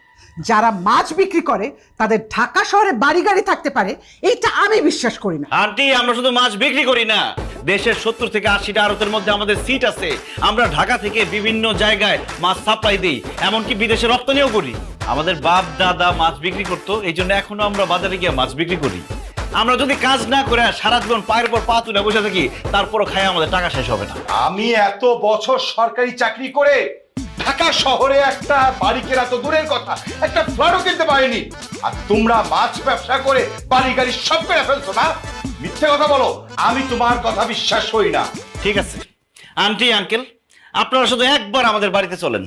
যারা মাছ বিক্রি করে তাদের ঢাকা শহরে বাড়ি গাড়ি থাকতে পারে, এইটা আমি বিশ্বাস করি না। আন্টি আমরা শুধু মাছ বিক্রি করি না, দেশের 70 থেকে 80টা আড়তের মধ্যে আমাদের সিট আছে। আমরা ঢাকা থেকে বিভিন্ন জায়গায় মাছ সাপ্লাই দিই, এমনকি বিদেশে রপ্তানিও করি। আমাদের বাপ দাদা মাছ বিক্রি করতো, এই জন্য এখনো আমরা বাজারে গিয়ে মাছ বিক্রি করি। আমরা যদি কাজ না করে সারা জীবন পায়ের পর পা তুলে বসে থাকি, তারপরও খাই আমাদের টাকা শেষ হবে না। আমি এত বছর সরকারি চাকরি করে ঢাকা শহরে একটা বাড়ি কেনা তো দূরের কথা, একটা ফ্ল্যাটও কিনতে পারিনি, আর তোমরা মাছ ব্যবসা করে বাড়ি গাড়ি সব করে ফেলছো না? মিথ্যে কথা বলো, আমি তোমার কথা বিশ্বাস করি না। ঠিক আছে আন্টি আঙ্কেল, আপনারা শুধু একবার আমাদের বাড়িতে চলেন।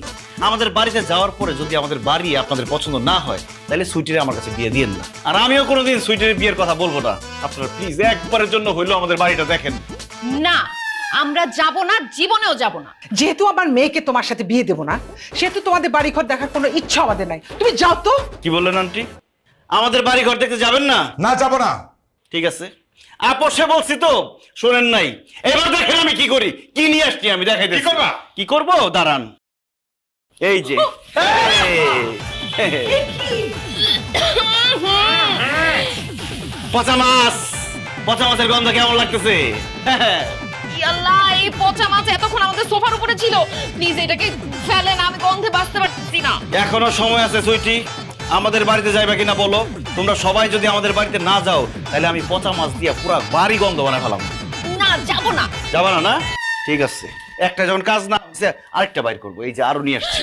আমাদের বাড়িতে যাওয়ার পরে যদি আমাদের বাড়ি আপনাদের পছন্দ না হয়, তাহলে সুইটিরে আমার কাছে বিয়ে দিয়েন না। আর আমিও কোনোদিন সুইটির বিয়ের কথা বলবো না। আপনারা প্লিজ একবারের জন্য হইলেও আমাদের বাড়িটা দেখেন। না আমরা যাব না, জীবনেও যাব না। যেহেতু আমার মেয়েকে তোমার সাথে বিয়ে দেবো না, সেহেতু তোমাদের বাড়িঘর দেখার কোনো ইচ্ছা আমাদের নাই। তুমি যাও তো। কি বললেন আন্টি? আমাদের বাড়ি ঘর দেখতে যাবেন না? না যাবো না। ঠিক আছে, আপোষে বলছি তো, শোনেন নাই। এবার দেখেন আমি কি করি, কি নিয়ে আসছি আমি দেখাইতে। কি করবো দাঁড়ান, এই যে পচা মাছ। পচা মাছের গন্ধ কেমন লাগতেছে? আল্লাহ, এই পচা মাছ এতক্ষণ আমাদের সোফার উপরে ছিল, প্লিজ এটাকে ফেলেন, আমি গন্ধে বাঁচতে পারছি না। এখনো সময় আছে সুইটি, আমাদের বাড়িতে যাইবা কিনা বলো। তোমরা সবাই যদি আমাদের বাড়িতে না যাও তাহলে আমি পচা মাছ দিয়ে পুরো বাড়ি গন্ধ বানায় ফেলাম। না, যাবো না। যাবা না? না ঠিক আছে, একটা যখন কাজ না হচ্ছে আরেকটা বাইর করবো। এই যে আরো নিয়ে আসছি।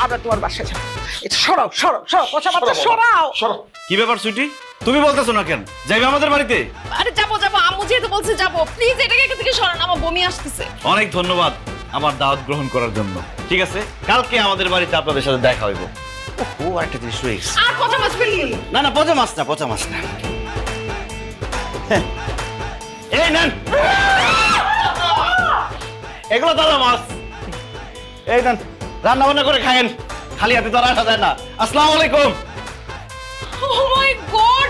আমরা তোমার বাসায় যাবো। এটা সরাও সরাও সরাও, পচা মাছটা সরাও। কি ব্যাপার সুইটি, তুমি বলতেছো না কেন? যাইবে আমাদের বাড়িতে? আরে যাবো যাবো, আম্মু যেহেতু বলছে যাবো, প্লিজ এটাকে এখান থেকে সরান, আমার বমি আসতেছে। অনেক ধন্যবাদ আমার দাওয়াত গ্রহণ করার জন্য। ঠিক আছে, কালকে আমাদের বাড়িতে আপনাদের সাথে দেখা হইব। ও আরেকটা জিনিস রয়ে গেছে। আর পচা মাছ ফেলি না না, পচা মাছ না, পচা মাছ না। এই নেন, এগুলো তাজা মাছ। এই নেন, রান্না বান্না করে খায়েন, খালি হাতে তো আর আসা যায় না। আসসালামু আলাইকুম। ও মাই গড,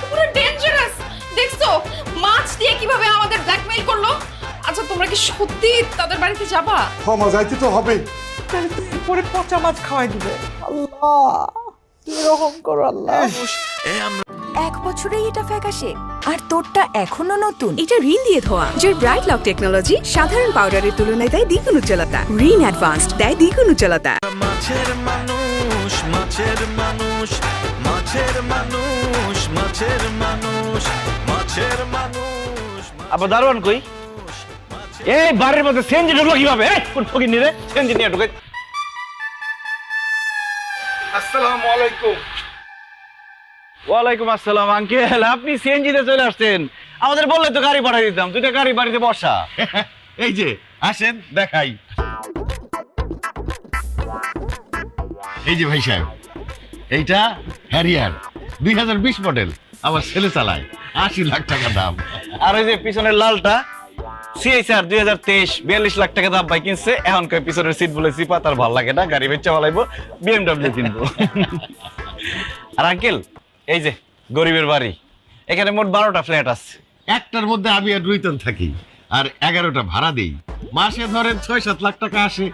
পুরো ডেঞ্জারাস। দেখছো মাছ দিয়ে কিভাবে আমাদের ব্ল্যাকমেইল করলো? আচ্ছা তোমরা কি সত্যি তাদের বাড়িতে যাবা? ক্ষমা যাইতে তো হবে। পরে পচা মাছ খাওয়াই দিবে। আল্লাহ কি রকম করো আল্লাহ। 1 বছরেই এটা ফ্যাকাশে, আর তোরটা এখনো নতুন। এটা রিন দিয়ে ধোয়া জুর ব্রাইট লক টেকনোলজি সাধারণ পাউডারের তুলনায় দেয় দ্বিগুণ উজ্জ্বলতা। রিন অ্যাডভান্সড দেয় দ্বিগুণ উজ্জ্বলতা। মাছের মানুষ, মাছের মানুষ, মাছের মানুষ, মাছের মানুষ, মাছের মানুষ। আবার দারোয়ান কই? এই বাড়ির মধ্যে সেনজি ঢুকলো কিভাবে? কোন ফকির নিয়ে সেনজি নিয়ে ঢুকে। আসসালামু আলাইকুম। ওয়ালাইকুম আসসালাম আঙ্কেল, আপনি সিএনজিতে চলে আসছেন। আমাদের বললে তো গাড়ি পাঠিয়ে দিতাম। দুইটা গাড়ি বাড়িতে বসা। এই যে আসেন দেখাই। এই যে ভাই সাহেব, এইটা হ্যারিয়ার 2020 মডেল, আমার ছেলে চালায়, 80 লাখ টাকা দাম। আর ওই যে পিছনের লালটা সিএসআর 2023, 42 লাখ টাকা দাম ভাই কিনছে। এখন কই পিছনের সিট বলে চিপা, তার ভালো লাগে না, গাড়ি বেচা ফলাইবো, বিএমডব্লিউ কিনবো। আর আঙ্কেল এই যে গরিবের বাড়ি, এখানে মোট 12টা ফ্ল্যাট আছে। একটার মধ্যে আমি আর রুইতন থাকি, আর 11টা ভাড়া দেই। মাসে ধরেন 6-7 লাখ টাকা আসে,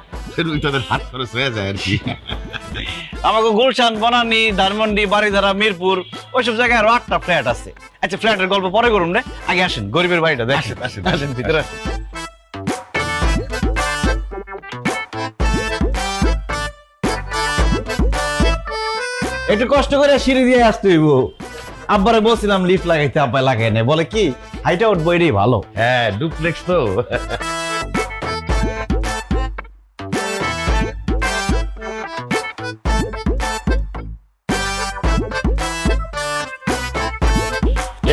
রুইতনের হাত খরচ হয়ে যায় আর কি। আমাকে গুলশান, বনানী, ধানমন্ডি, বাড়িধারা, মিরপুর ওইসব জায়গায় আরো 8টা ফ্ল্যাট আছে। আচ্ছা ফ্ল্যাটের গল্প পরে করুন রে, আগে আসেন গরিবের বাড়িটা দেখেন। আসেন আসেন ভিতরে আসেন। একটু কষ্ট করে সিঁড়ি দিয়ে আসতে হইব। আব্বারে বলছিলাম লিফট লাগাইতে, আব্বা লাগাই নাই, বলে কি হাইটা উঠবো এটাই ভালো। হ্যাঁ ডুপ্লেক্স তো।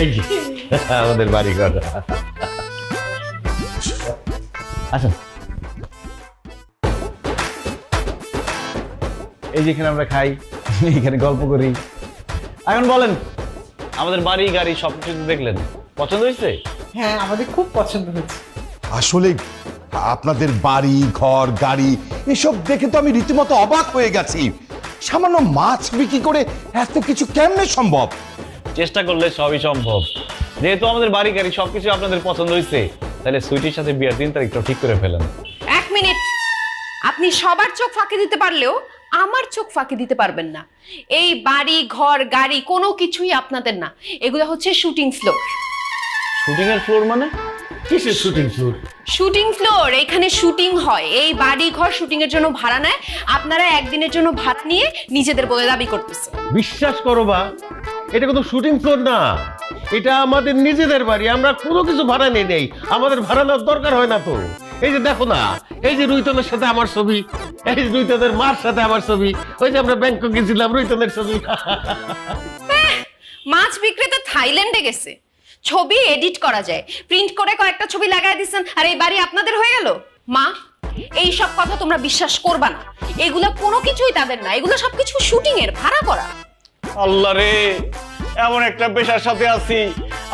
এই যে আমাদের বাড়ি ঘর। আসেন, এই যেখানে আমরা খাই, এখানে গল্প করি। এখন বলেন, আমাদের বাড়ি গাড়ি সবকিছু দেখলেন, পছন্দ হয়েছে? হ্যাঁ আমাদের খুব পছন্দ হয়েছে। আসলে আপনাদের বাড়ি ঘর গাড়ি এসব দেখে তো আমি রীতিমতো অবাক হয়ে গেছি। সামান্য মাছ বিক্রি করে এত কিছু কেমনে সম্ভব? চেষ্টা করলে সবই সম্ভব। যেহেতু আমাদের বাড়ি গাড়ি সবকিছু আপনাদের পছন্দ হয়েছে, তাহলে সুইটির সাথে বিয়ের 3 তারিখটা ঠিক করে ফেলেন। 1 মিনিট, আপনি সবার চোখ ফাঁকি দিতে পারলেও আমার চোখ ফাঁকি দিতে পারবেন না। এই বাড়ি ঘর গাড়ি কোনো কিছুই আপনাদের না, এগুলো হচ্ছে শুটিং ফ্লোর। শুটিং এর ফ্লোর মানে? কিসের শুটিং ফ্লোর? শুটিং ফ্লোর, এখানে শুটিং হয়। এই বাড়ি ঘর শুটিং এর জন্য ভাড়া নেয়, আপনারা একদিনের জন্য ভাড়া নিয়ে নিজেদের বলে দাবি করতেছে। বিশ্বাস করো বা, এটা কোনো শুটিং ফ্লোর না, এটা আমাদের নিজেদের বাড়ি। আমরা কোনো কিছু ভাড়া নেই নেই, আমাদের ভাড়া নেওয়ার দরকার হয় না তো। এই যে দেখো না, এই যে রুইতনের সাথে আমার ছবি, এই যে রুইতনের মার সাথে আমার ছবি, ওই যে আমরা ব্যাংকক গেছিলাম, রুইতনের ছবি। মাছ বিক্রেতা থাইল্যান্ডে গেছে, ছবি এডিট করা যায়, প্রিন্ট করে কয়েকটা ছবি লাগাই দিচ্ছেন, আর এই বাড়ি আপনাদের হয়ে গেল। মা, এই সব কথা তোমরা বিশ্বাস করবা না, এগুলো কোনো কিছুই তাদের না, এগুলো সবকিছু শুটিং এর ভাড়া করা। আল্লাহ রে, এমন একটা পেশার সাথে আছি,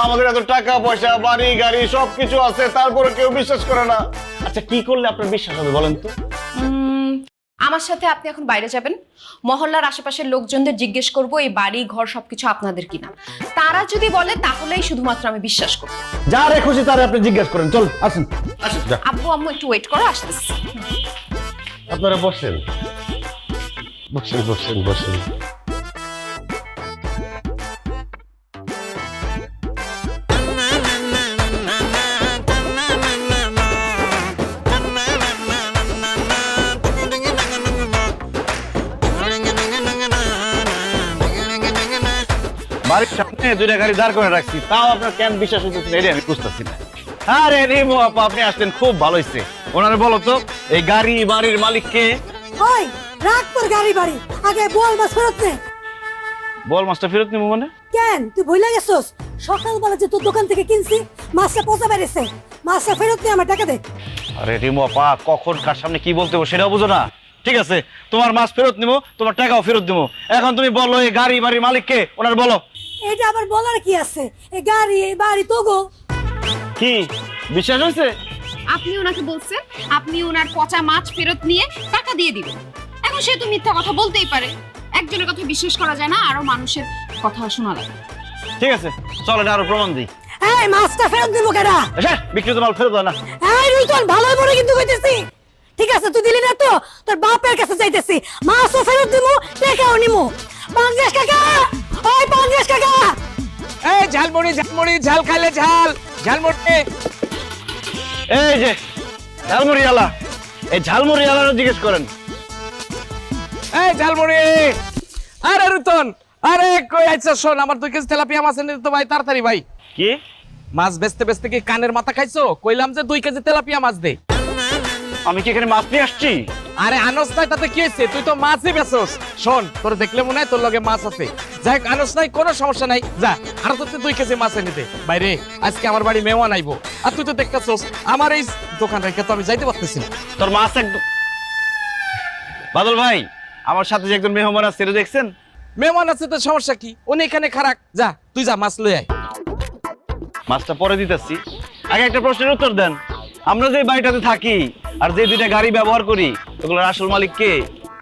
আমাদের এত টাকা পয়সা বাড়ি গাড়ি সবকিছু আছে, তারপরে কেউ বিশ্বাস করে না। আচ্ছা কি করলে আপনার বিশ্বাস হবে বলেন তো? আমার সাথে আপনি এখন বাইরে যাবেন, মহল্লার আশেপাশের লোকজনদের জিজ্ঞেস করব এই বাড়ি ঘর সবকিছু আপনাদের কিনা। তারা যদি বলে তাহলেই শুধুমাত্র আমি বিশ্বাস করব। যারে খুশি তারে আপনি জিজ্ঞেস করেন। চল আসুন। আব্বু আম্মু একটু ওয়েট করো, আসতেছি। আপনারা বসেন বসেন বসেন বসেন। বাড়ির সামনে দুইটা গাড়ি দাঁড় করে রাখছি, তাও আপনার কেন বিশ্বাস হইতেছে না, এটা আমি বুঝতেছি না। আরে রিমু আপা, আপনি আসলেন, খুব ভালো হয়েছে। ওনারে বলো তো এই গাড়ি বাড়ির মালিক কে? ওই রাখ তোর গাড়ি বাড়ি, আগে বল মাছ ফেরত নে। বল মাছটা ফেরত নিবো মানে? কেন তুই ভুলে গেছস সকালবেলা যে তোর দোকান থেকে কিনছি মাছটা পচা বেরিয়েছে, মাছটা ফেরত নে, আমার টাকা দে। আরে রিমু আপা, কখন কার সামনে কি বলতে হবে সেটাও বুঝো না? ঠিক আছে, তোমার মাছ ফেরত নিবো, তোমার টাকাও ফেরত দিবো। এখন তুমি বলো এই গাড়ি বাড়ির মালিক কে, ওনার বলো। এটা আবার বলার কি আছে? এই গাড়ি এই বাড়ি তো গো। কি বিশ্বাস হয়েছে? আপনি ওনাকে বলছেন আপনি ওনার পচা মাছ ফেরত নিয়ে টাকা দিয়ে দিবেন। এখন সে তো মিথ্যা কথা বলতেই পারে, একজনের কথা বিশ্বাস করা যায় না, আরো মানুষের কথা শোনা লাগে। ঠিক আছে, চলো এটা আরো প্রমাণ দিই। এই মাছটা ফেরত দিব কেডা? বিক্রিত মাল ফেরত দাও না। এই রুইতন ভালো করে কিন্তু কইতেছি। ঠিক আছে তুই দিলি না তো, তোর বাপের কাছে যাইতেছি, মাছও ফেরত দিমু, টাকাও নিমু। বাংলাদেশ কাকা, ওই বাংলাদেশ কাকা। এই ঝালমুড়ি ঝালমুড়ি, ঝাল খাইলে ঝাল, ঝালমুড়ি। এই যে ঝালমুড়ি আলা, এই ঝালমুড়ি আলার জিজ্ঞেস করেন। এই ঝালমুড়ি। আরে রুতন, আরে কই আইছা? শোন, আমার 2 কেজি তেলাপিয়া মাছ এনে দিতে ভাই, তাড়াতাড়ি ভাই। কি মাছ বেচতে বেচতে কি কানের মাথা খাইছো? কইলাম যে 2 কেজি তেলাপিয়া মাছ দে। আমি কি এখানে মাছ নিয়ে আসছি? আরে আনস নাই তাতে কি হয়েছে? তুই তো মাছই বেচোস। শোন, তোর দেখলে মনে হয় তোর লগে মাছ আছে। যাই হোক, আনস নাই, কোনো সমস্যা নাই, যা আর তোর 2 কেজি মাছ এনে দে। বাইরে আজকে আমার বাড়ি মেহমান আইবো, আর তুই তো দেখতেছস আমার এই দোকান রেখে তো আমি যাইতে পারতেছি না। তোর মাছ একদম। বাদল ভাই, আমার সাথে যে একজন মেহমান আছে, এটা দেখছেন? মেহমান আছে তো সমস্যা কি? উনি এখানে খারাপ, যা তুই যা মাছ লই আয়। মাছটা পরে দিতেছি, আগে একটা প্রশ্নের উত্তর দেন। আমরা যে বাড়িটাতে থাকি আর যে 2টা গাড়ি ব্যবহার করি, ওগুলোর আসল মালিক কে?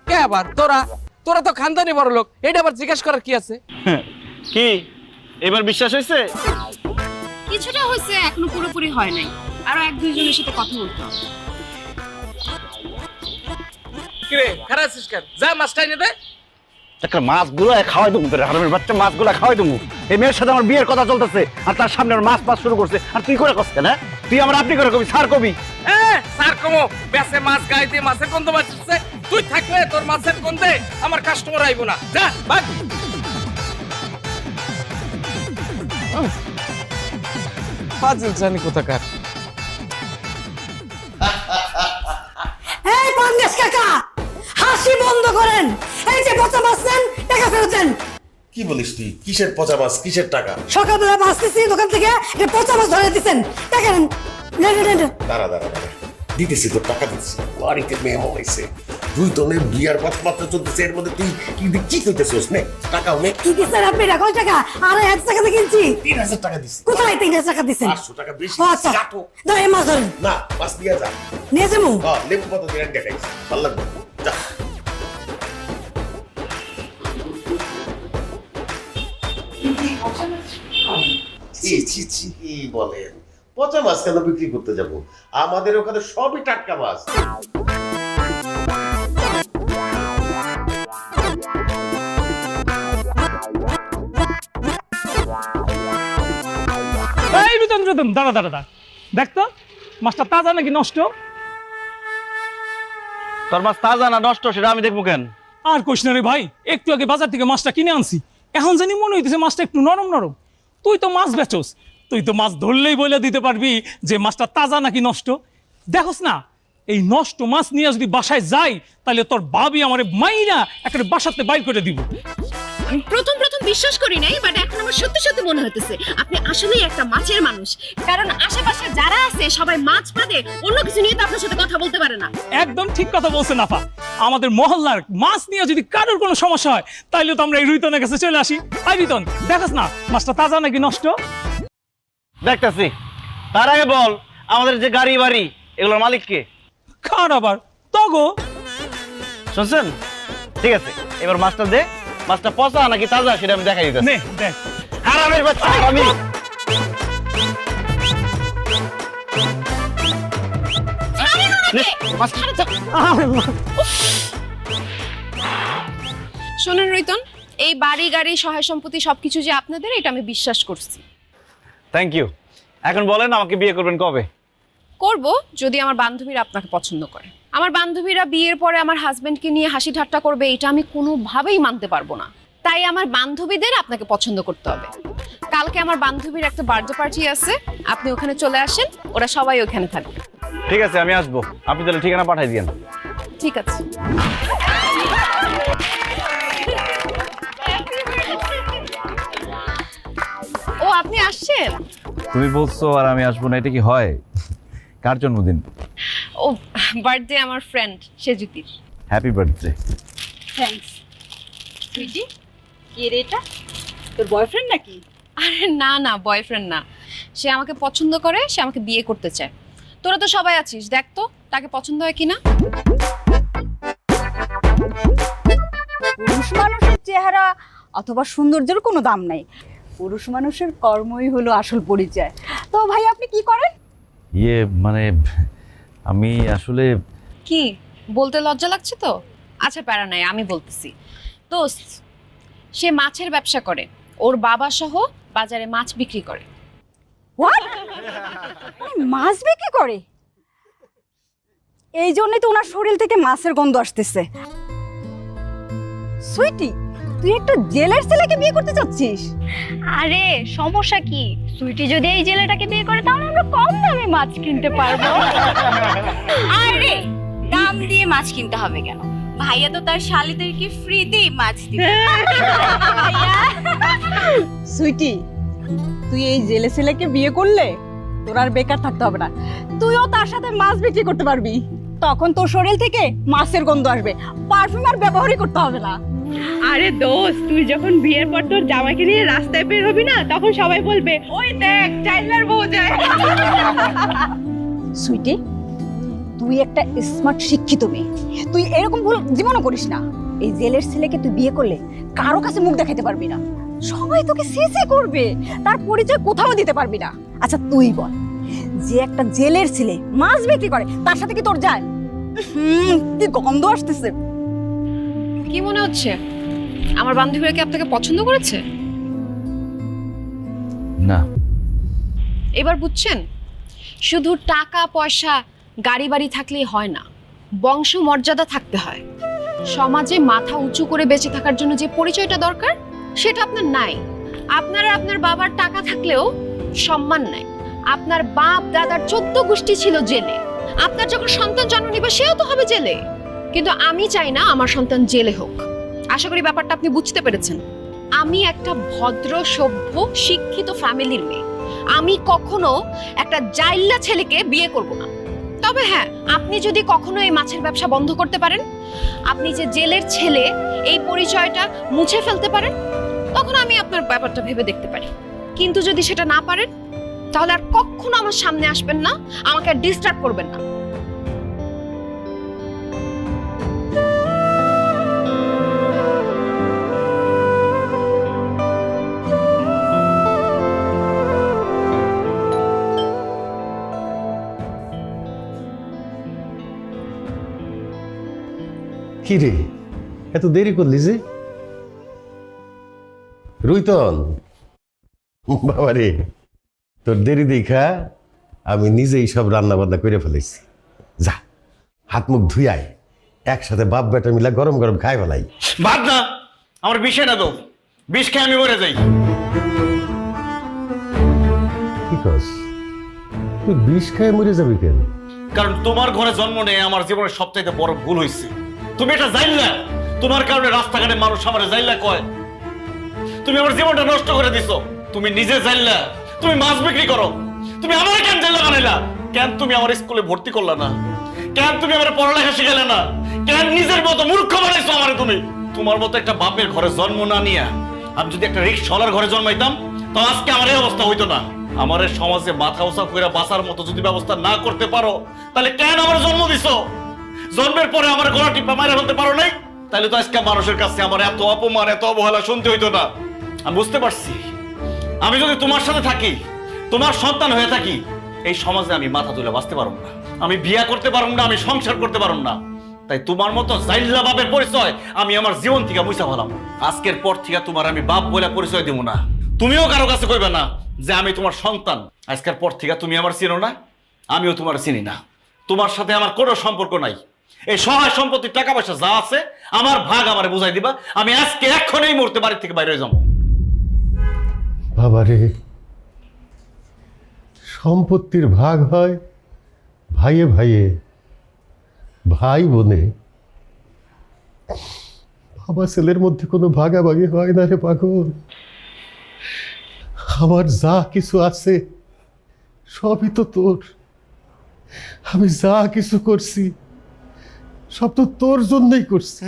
কে আবার? তোরা তোরা তো খানদানি বড় লোক, এটা আবার জিজ্ঞেস করার কি আছে? কি এবার বিশ্বাস হয়েছে? কিছুটা হয়েছে, এখনো পুরোপুরি হয় নাই, আরো 1-2 জনের সাথে কথা বলতে হবে। কি রে খারাপ আছিস কেন? যা মাছটা এনে দে। একটা মাছগুলো খাওয়াই দেবো, হারামের বাচ্চা, মাছগুলো খাওয়াই দেবো। এই মেয়ের সাথে আমার বিয়ের কথা চলতেছে, আর তার সামনে মাছ মাছ শুরু করছে, আর তুই করে কষ্ট না? তুই আমার আপনি করে কবি, স্যার কবি। স্যার কমো, বেসে মাছ গাইতে মাছের গন্ধ বাজছে। তুই থাকলে তোর মাছের গন্ধে আমার কাস্টমার আইবো না, যা ভাগ। ফাজিল জানি কোথাকার। এই বাংলাদেশ কাকা, হাসি বন্ধ করেন। এই যে পচা মাছ নেন, টাকা ফেরত দেন। কি বলিস তুই? কিসের পচা মাছ, কিসের টাকা? সকালবেলা মাছ দিছি দোকান থেকে, পচা মাছ ধরে দিচ্ছেন, টাকা নেন। দাঁড়া দাঁড়া দাঁড়া, দিতেছি তোর টাকা দিচ্ছি। বাড়িতে মেহমান হয়েছে, 2 টনের বিয়ার কথাবার্তা চলতেছে, এর মধ্যে তুই কি কইতেছিস? নে টাকাও নে। কি দিচ্ছেন আপনি? কয় টাকা? আরে 1 টাকাতে কিনছি। 3000 টাকা দিছি। কোথায় 3000 টাকা দিচ্ছেন? 500 টাকা বেশি। আচ্ছা ধরে মাছ ধরেন। না, মাছ নিয়ে যা। নিয়ে যাবো? হ্যাঁ, লেবু পাতা দিয়ে দেখাইছি, ভালো লাগবে। যা। ছি ছি ছি, কি বলেন? পচা মাছ কেন বিক্রি করতে যাব? আমাদের ওখানে সবই টাটকা মাছ। এই রুতন রুতন, দাঁড়া দাঁড়া দাঁড়া, দেখ তো মাছটা তাজা নাকি নষ্ট? তোর মাছ তাজা না নষ্ট সেটা আমি দেখবো কেন? আর কইস না রে ভাই, একটু আগে বাজার থেকে মাছটা কিনে আনছি, এখন জানি মনে হইতেছে মাছটা একটু নরম নরম। তুই তো মাছ বেচোস, তুই তো মাছ ধরলেই বলে দিতে পারবি যে মাছটা তাজা নাকি নষ্ট। দেখোস না, এই নষ্ট মাছ নিয়ে যদি বাসায় যাই, তাহলে তোর ভাবি আমারে মাইরা একটা বাসাতে বাইর করে দিব। আমি প্রথম বিশ্বাস করি নাই, বাট এখন আমার সত্যি সত্যি মনে হইতেছে আপনি আসলেই একটা মাছের মানুষ। কারণ আশেপাশে যারা আছে সবাই মাছ বাদে অন্য কিছু নিয়ে তো আপনার সাথে কথা বলতে পারে না। একদম ঠিক কথা বলছেন আফা, আমাদের মহল্লার মাছ নিয়ে যদি কারোর কোনো সমস্যা হয়, তাইলে তো আমরা এই রুইতনের কাছে চলে আসি। আই রুইতন, দেখাস না মাছটা তাজা নাকি নষ্ট? দেখতেছি। তার আগে বল, আমাদের যে গাড়ি বাড়ি, এগুলোর মালিক কে? কার আবার? তগো। শুনছেন? ঠিক আছে, এবার মাছটা দে। মাছটা পচা নাকি তাজা সেটা আমি দেখাই দিতেছি। নে দেখ। হারামের বাচ্চা আমি। শোনেন রৈতন, এই বাড়ি গাড়ি সহায় সম্পত্তি সবকিছু যে আপনাদের, এটা আমি বিশ্বাস করছি। Thank you. এখন বলেন আমাকে বিয়ে করবেন কবে? করব যদি আমার বান্ধবীরা আপনাকে পছন্দ করে। আমার বান্ধবীরা বিয়ের পরে আমার হাজবেন্ডকে নিয়ে হাসি ঠাট্টা করবে, এটা আমি কোনোভাবেই মানতে পারবো না। তাই আমার বান্ধবীদের আপনাকে পছন্দ করতে হবে। কালকে আমার বান্ধবীর একটা বার্থডে পার্টি আছে, আপনি ওখানে চলে আসেন, ওরা সবাই ওখানে থাকবে। ঠিক আছে, আমি আসবো। আপনি তাহলে ঠিকানা পাঠাই দিয়েন। ঠিক আছে। ও আপনি আসছেন? তুমি বলছো আর আমি আসবো না, এটা কি হয়? কার জন্মদিন? ও বার্থডে আমার ফ্রেন্ড সেজুতির। Happy birthday. থ্যাঙ্কস। সুইটি, কে রে এটা? তোর বয়ফ্রেন্ড নাকি? আরে না না, বয়ফ্রেন্ড না। সে আমাকে পছন্দ করে, সে আমাকে বিয়ে করতে চায়। তোরা তো সবাই আছিস, দেখ তো তাকে পছন্দ হয় কিনা। পুরুষ মানুষের চেহারা অথবা সৌন্দর্যের কোনো দাম নাই, পুরুষ মানুষের কর্মই হলো আসল পরিচয়। তো ভাই আপনি কি করেন? মানে আমি আসলে কি বলতে লজ্জা লাগছে তো? আচ্ছা প্যারা নাই, আমি বলতেছি। দোস্ত, সে মাছের ব্যবসা করে, ওর বাবা সহ বাজারে মাছ বিক্রি করে। হোয়াট? মাছ বিক্রি করে? এই জন্যই তো ওনার শরীর থেকে মাছের গন্ধ আসতেছে। সুইটি, তুই একটা জেলের ছেলেকে বিয়ে করতে চাচ্ছিস? আরে সমস্যা কি? সুইটি যদি এই জেলেটাকে বিয়ে করে তাহলে আমরা কম দামে মাছ কিনতে পারবো। আরে দাম দিয়ে মাছ কিনতে হবে কেন? ভাইয়া তো তার শালিদেরকে ফ্রিতেই মাছ দিবে। সুইটি, তুই এই জেলে ছেলেকে বিয়ে করলে তোর আর বেকার থাকতে হবে না, তুইও তার সাথে মাছ বিক্রি করতে পারবি। তখন তোর শরীর থেকে মাছের গন্ধ আসবে, পারফিউম আর ব্যবহারই করতে হবে না। আরে দোস্ত, তুই যখন বিয়ের পর তোর জামাইকে নিয়ে রাস্তায় বের হবি না, তখন সবাই বলবে ওই দেখ চাইলার বউ যায়। সুইটি, তুই একটা স্মার্ট শিক্ষিত মেয়ে, তুই এরকম ভুল জীবনও করিস না। এই জেলের ছেলেকে তুই বিয়ে করলে কারো কাছে মুখ দেখাতে পারবি না, সবাই তোকে সিসি করবে, তার পরিচয় কোথাও দিতে পারবি না। আচ্ছা তুই বল, যে একটা জেলের ছেলে মাছ বিক্রি করে তার সাথে কি তোর যায়? কি গন্ধ আসতেছে। কি মনে হচ্ছে আমার বান্ধবীরা কি আপনাকে পছন্দ করেছে? না। এবার বুঝছেন, শুধু টাকা পয়সা গাড়ি বাড়ি থাকলেই হয় না, বংশ মর্যাদা থাকতে হয়। সমাজে মাথা উঁচু করে বেঁচে থাকার জন্য যে পরিচয়টা দরকার সেটা আপনার নাই। আপনারা আপনার বাবার টাকা থাকলেও সম্মান নাই। আপনার বাপ দাদার 14 গোষ্ঠী ছিল জেলে, আপনার যখন সন্তান জন্ম নিবে সেও তো হবে জেলে। কিন্তু আমি চাই না আমার সন্তান জেলে হোক। আশা করি ব্যাপারটা আপনি বুঝতে পেরেছেন। আমি একটা ভদ্র সভ্য শিক্ষিত ফ্যামিলির মেয়ে, আমি কখনো একটা জাইল্লা ছেলেকে বিয়ে করব না। তবে হ্যাঁ, আপনি যদি কখনো এই মাছের ব্যবসা বন্ধ করতে পারেন, আপনি যে জেলের ছেলে এই পরিচয়টা মুছে ফেলতে পারেন, তখন আমি আপনার ব্যাপারটা ভেবে দেখতে পারি। কিন্তু যদি সেটা না পারেন, তাহলে আর কখনো আমার সামনে আসবেন না, আমাকে আর ডিস্টার্ব করবেন না। কি রে, এত দেরি করলি যে? রুইতন বাবা রে, তোর দেরি দেখা আমি নিজেই সব রান্না বান্না করে ফেলেছি। যা হাত মুখ ধুইয়াই, একসাথে বাপ বেটা মিলা গরম গরম খাই ফেলাই। ভাত না, আমার বিষে না তো, বিষ খেয়ে আমি মরে যাই। কি কস? তুই বিষ খেয়ে মরে যাবি কেন? কারণ তোমার ঘরে জন্ম নেই আমার জীবনের সবচাইতে বড় ভুল হয়েছে। তুমি এটা জাইল্লা, তোমার কারণে রাস্তাঘাটে মানুষ আমার জাইল্লা কয়। তুমি আমার জীবনটা নষ্ট করে দিছো। তুমি নিজে জাইল্লা, তুমি মাছ বিক্রি করো। তুমি আমার কেন জাইল্লা বানাইলা? কেন তুমি আমার স্কুলে ভর্তি করলা না? কেন তুমি আমার পড়ালেখা শিখালে না? কেন নিজের মতো মূর্খ বানাইছো আমারে তুমি? তোমার মতো একটা বাপের ঘরে জন্ম না নিয়ে আমি যদি একটা রিক্সাওয়ালার ঘরে জন্মাইতাম, তো আজকে আমার এই অবস্থা হইতো না। আমার এই সমাজে মাথা উঁচা করে বাঁচার মতো যদি ব্যবস্থা না করতে পারো, তাহলে কেন আমার জন্ম দিছো? জন্মের পরে আমার গলা টিপা মারা ফেলতে পারো নাই? তাহলে তো আজকে মানুষের কাছে আমার এত অপমান, এত অবহেলা শুনতে হইতো না। আমি বুঝতে পারছি, আমি যদি তোমার সাথে থাকি, তোমার সন্তান হয়ে থাকি, এই সমাজে আমি মাথা তুলে বাঁচতে পারব না, আমি বিয়া করতে পারব না, আমি সংসার করতে পারব না। তাই তোমার মতো জাইল্লা বাপের পরিচয় আমি আমার জীবন থেকে মুছা ফেলাম। আজকের পর থেকে তোমার আমি বাপ বলে পরিচয় দেব না। তুমিও কারো কাছে কইবে না যে আমি তোমার সন্তান। আজকের পর থেকে তুমি আমার চিনো না, আমিও তোমার চিনি না। তোমার সাথে আমার কোনো সম্পর্ক নাই। এই সহায় সম্পত্তির টাকা পয়সা যা আছে আমার ভাগ আমারে বুঝাই দিবা। আমি আজকে এখন এই মুহূর্তে বাড়ি থেকে বাইরে যাবো। বাবারে, সম্পত্তির ভাগ হয় ভাইয়ে ভাইয়ে, ভাই বোনে। বাবা ছেলের মধ্যে কোনো ভাগাভাগি হয় না রে পাগল। আমার যা কিছু আছে সবই তো তোর। আমি যা কিছু করছি সব তো তোর জন্যই করছি।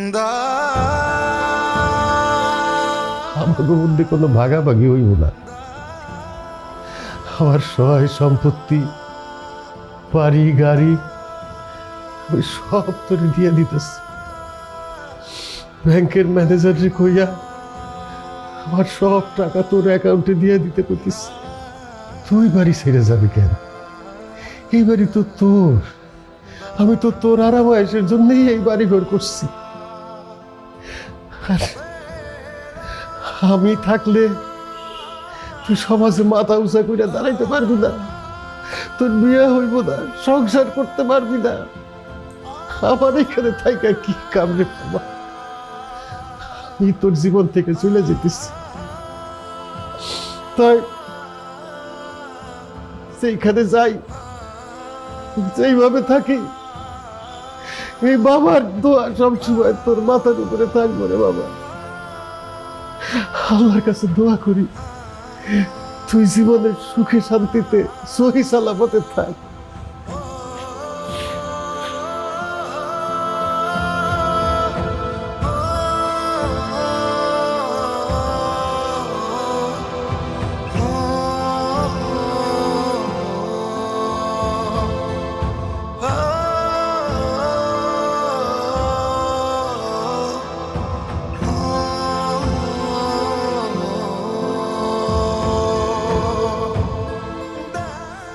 আমার মধ্যে কোনো ভাগাভাগি হইব না। আমার সহায় সম্পত্তি, বাড়ি গাড়ি আমি সব তোরে দিয়ে দিতেছি। ব্যাংকের ম্যানেজারে কইয়া আমার সব টাকা তোর অ্যাকাউন্টে দিয়ে দিতে কইতেছি। তুই বাড়ি ছেড়ে যাবি কেন? এই বাড়ি তো তোর। আমি তো তোর আরাম আয়েশের জন্যই এই বাড়ি ঘর করছি। আর আমি থাকলে তুই সমাজে মাথা উঁচা করে দাঁড়াইতে পারবি না, তোর বিয়ে হইব না, সংসার করতে পারবি না। আমার এখানে থাইকা কি কামড়ে বাবা? আমি তোর জীবন থেকে চলে যেতেছি। তাই সেইখানে যাই, যেইভাবে থাকি, এই বাবার দোয়া সবসময় তোর মাথার উপরে থাকবো রে বাবা। আল্লাহর কাছে দোয়া করি তুই জীবনের সুখে শান্তিতে সহি সালামতে থাক।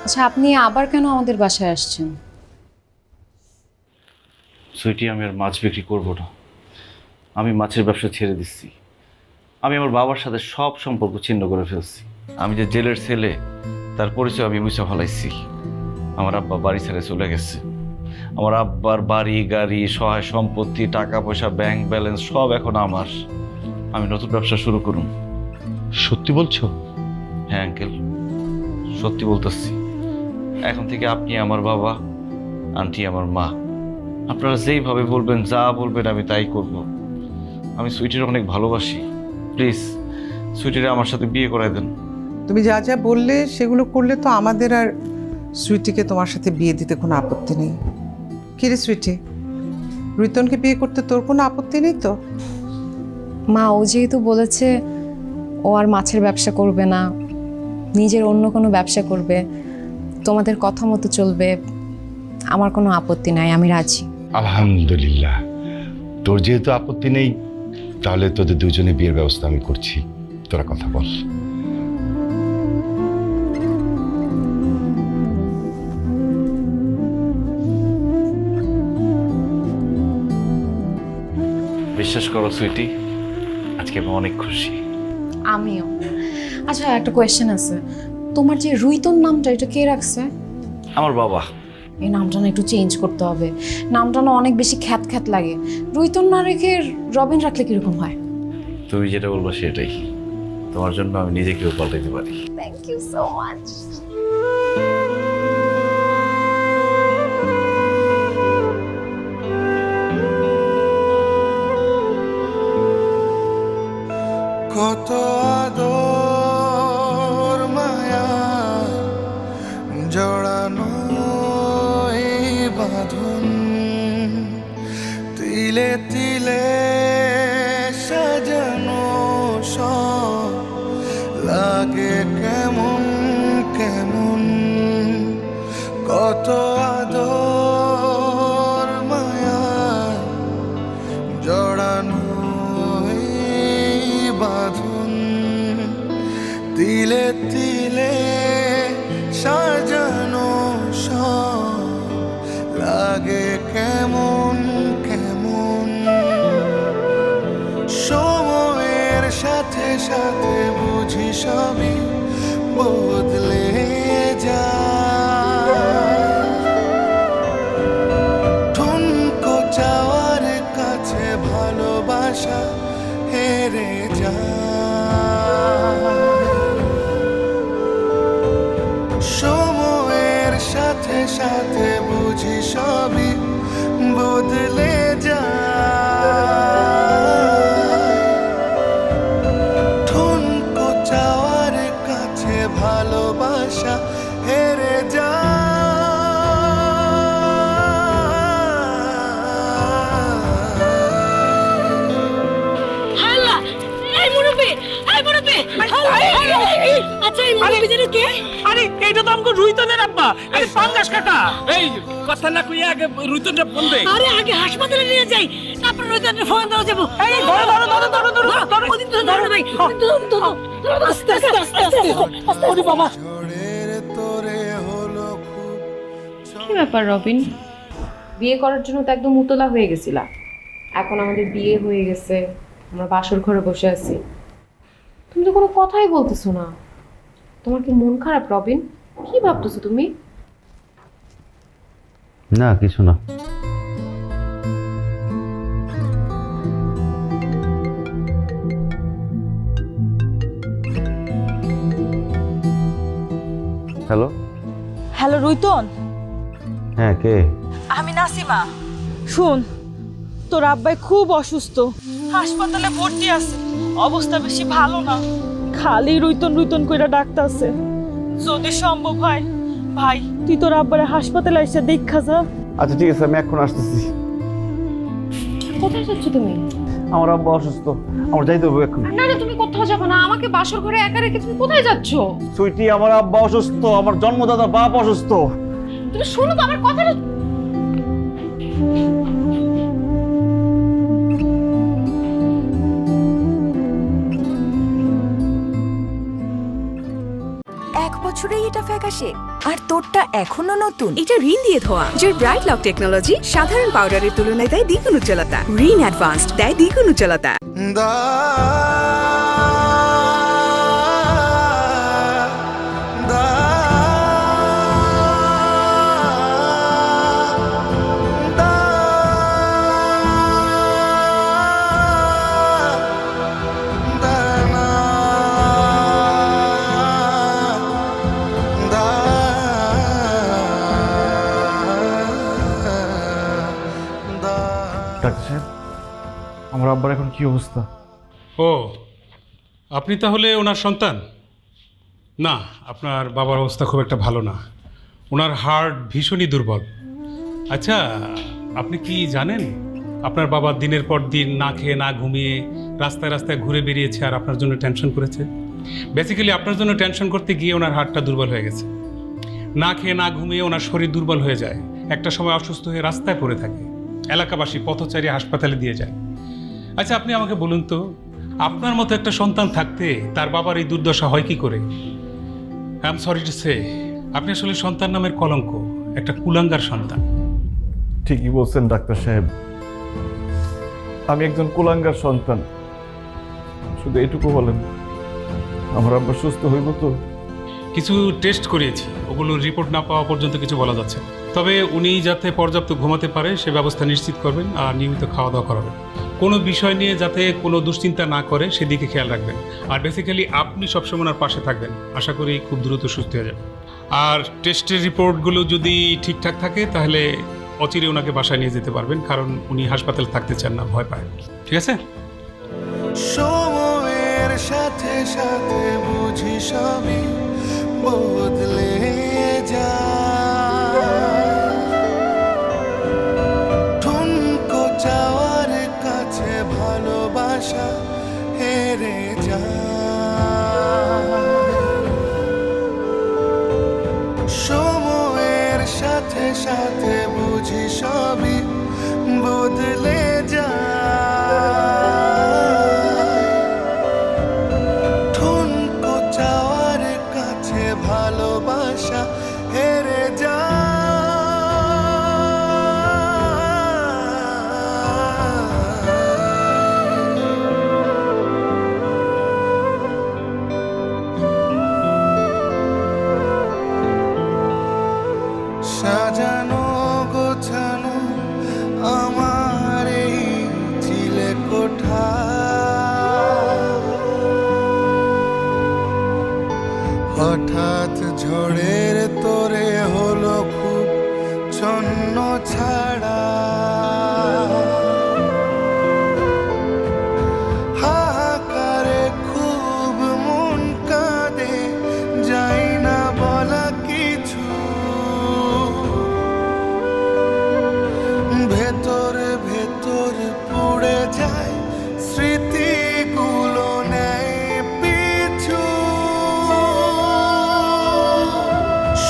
আচ্ছা, আপনি আবার কেন আমাদের বাসায় আসছেন? সুইটি, আমি আর মাছ বিক্রি করবো না। আমি মাছের ব্যবসা ছেড়ে দিচ্ছি। আমি আমার বাবার সাথে সব সম্পর্ক ছিন্ন করে ফেলছি। আমি যে জেলের ছেলে তার পরিচয় আমি মুছে ফেলাইছি। আমার আব্বা বাড়ি ছেড়ে চলে গেছে। আমার আব্বার বাড়ি গাড়ি, সহায় সম্পত্তি, টাকা পয়সা, ব্যাংক ব্যালেন্স সব এখন আমার। আমি নতুন ব্যবসা শুরু করুন। সত্যি বলছো? হ্যাঁ আঙ্কেল, সত্যি বলতেছি। এখন থেকে আপনি আমার বাবা, আন্টি আমার মা। আপনারা যেইভাবে বলবেন, যা বলবেন আমি তাই করব। আমি সুইটির অনেক ভালোবাসি। প্লিজ সুইটিরে আমার সাথে বিয়ে করাই দেন। তুমি যা যা বললে সেগুলো করলে তো আমাদের আর সুইটিকে তোমার সাথে বিয়ে দিতে কোনো আপত্তি নেই। কিরে সুইটি, রিতনকে বিয়ে করতে তোর কোনো আপত্তি নেই তো? মা, ও যেহেতু বলেছে ও আর মাছের ব্যবসা করবে না, নিজের অন্য কোনো ব্যবসা করবে, তোমাদের কথা মতো চলবে, আমার কোনো আপত্তি নাই, আমি রাজি। আলহামদুলিল্লাহ, তোর যেহেতু আপত্তি নেই তাহলে তোদের দুজনে বিয়ের ব্যবস্থা আমি করছি। তোরা কথা বল। বিশ্বাস করো সুইটি, আজকে আমি অনেক খুশি। আমিও। আচ্ছা, একটা কোয়েশ্চেন আছে, তোমার যে রুইতন নামটা, এটা কে রাখছে? আমার বাবা। এই নামটা না একটু চেঞ্জ করতে হবে। নামটা না অনেক বেশি খ্যাত খ্যাত লাগে। রুইতন না রেখে রবিন রাখলে কিরকম হয়? তুমি যেটা বলবো সেটাই। তোমার জন্য আমি নিজেকেও পাল্টাইতে পারি। Thank you so much. কত আদর মায়া জড়ানো এই বাঁধন, তিলে তিলে সাজানো সব লাগে কেমন কেমন কত আদর মায়া জড়ানো এই বাঁধন তিলে তিলে সাজানো সব লাগে কেমন কেমন সময়ের সাথে সাথে বুঝি সবই বদলে যায় ঠুনকো চাওয়ার কাছে ভালোবাসা হেরে যায় সময়ের সাথে সাথে বুঝি সবই বদলে যায় ঠুনকো চাওয়ার কাছে ভালোবাসা হেরে আরে এইটা তো আমাকে রুইতনের আব্বা, আরে পাঙ্গাস কাকা। এই কথা না কইয়া আগে রুইতনটা ফোন দে। আরে আগে হাসপাতালে নিয়ে যাই, তারপর রুইতনকে ফোন দেওয়া যাবো। এই ধরো ধরো ধরো ধরো ধরো ধরো ওদিন তো ধরো ভাই, আস্তে আস্তে আস্তে আস্তে ওরে বাবা। কি ব্যাপার রবিন, বিয়ে করার জন্য তো একদম উতলা হয়ে গেছিলা, এখন আমাদের বিয়ে হয়ে গেছে, আমরা বাসর ঘরে বসে আছি, তুমি তো কোনো কথাই বলতেছো না। তোমার কি মন খারাপ রবিন? কি ভাবতেছো তুমি? না কিছু না। হ্যালো। হ্যালো রুইতন, হ্যাঁ কে? আমি নাসিমা। শুন, তোর আব্বাই খুব অসুস্থ, হাসপাতালে ভর্তি আছে, অবস্থা বেশি ভালো না, খালি রুইতন রুইতন কইরা ডাকতাছে। যদি সম্ভব হয় ভাই তুই তোর আব্বারে হাসপাতালে এসে দেখা যা। আচ্ছা ঠিক আছে, আমি এখন আসতেছি। কোথায় যাচ্ছ তুমি? আমার আব্বা অসুস্থ, আমার যাইতে হবে এখন। না না, তুমি কোথাও যাবে না, আমাকে বাসর ঘরে একা রেখে তুমি কোথায় যাচ্ছ? সুইটি, আমার আব্বা অসুস্থ, আমার জন্মদাতা বাপ অসুস্থ। তুমি শোনো তো আমার কথাটা। এক বছরেই এটা ফ্যাকাশে, আর তোরটা এখনো নতুন। এটা রিন দিয়ে ধোয়া, যার ব্রাইট লক টেকনোলজি সাধারণ পাউডারের তুলনায় দেয় দ্বিগুণ উজ্জ্বলতা। রিন অ্যাডভান্সড দেয় দ্বিগুণ উজ্জ্বলতা। ডাক্তার সাহেব, আমার আব্বার এখন কি অবস্থা? ও, আপনি তাহলে ওনার সন্তান? না, আপনার বাবার অবস্থা খুব একটা ভালো না, ওনার হার্ট ভীষণই দুর্বল। আচ্ছা, আপনি কি জানেন আপনার বাবা দিনের পর দিন না খেয়ে না ঘুমিয়ে রাস্তায় রাস্তায় ঘুরে বেরিয়েছে আর আপনার জন্য টেনশন করেছে? বেসিক্যালি আপনার জন্য টেনশন করতে গিয়ে ওনার হার্টটা দুর্বল হয়ে গেছে। না খেয়ে না ঘুমিয়ে ওনার শরীর দুর্বল হয়ে যায়, একটা সময় অসুস্থ হয়ে রাস্তায় পড়ে থাকে, এলাকাবাসী পথচারী হাসপাতালে দিয়ে যায়। আচ্ছা আপনি আমাকে বলুন তো, আপনার মতো একটা সন্তান থাকতে তার বাবার এই দুর্দশা হয় কি করে? I am sorry to say, আপনি আসলে সন্তান নামের কলঙ্ক, একটা কুলাঙ্গার সন্তান। ঠিকই বলছেন ডাক্তার সাহেব, আমি একজন কুলাঙ্গার সন্তান। শুধু এটুকু বলেন, আমার আব্বা সুস্থ হইব তো? কিছু টেস্ট করিয়েছি, ওগুলোর রিপোর্ট না পাওয়া পর্যন্ত কিছু বলা যাচ্ছে না। তবে উনি যাতে পর্যাপ্ত ঘুমাতে পারে সে ব্যবস্থা নিশ্চিত করবেন আর নিয়মিত খাওয়া দাওয়া করাবেন। কোনো বিষয় নিয়ে যাতে কোনো দুশ্চিন্তা না করে সেদিকে খেয়াল রাখবেন। আর বেসিক্যালি আপনি সবসময় ওনার পাশে থাকবেন, আশা করি খুব দ্রুত সুস্থ হয়ে যাবে। আর টেস্টের রিপোর্টগুলো যদি ঠিকঠাক থাকে তাহলে অচিরে ওনাকে বাসায় নিয়ে যেতে পারবেন, কারণ উনি হাসপাতালে থাকতে চান না, ভয় পায়। ঠিক আছে? সময়ের সাথে সাথে বুঝি সবই বদলে যায়, ঠুনকো চাওয়ার কাছে ভালোবাসা হেরে যায়, সাথে বুঝি সবই বদলে যায়। ঠুনকো চাওয়ার কাছে ভালোবাসা হেরে সাজানো গোছানো আমার এই চিলে কোঠা, হঠাৎ ঝড়ের তোরে হলো খুব ছন্ন ছাড়া। হাহাকারে খুব মন কাঁদে, যাই না বলা কিছু, ভেতরে ভেতর পুড়ে যায় স্মৃতিগুলো নেয় পিছু।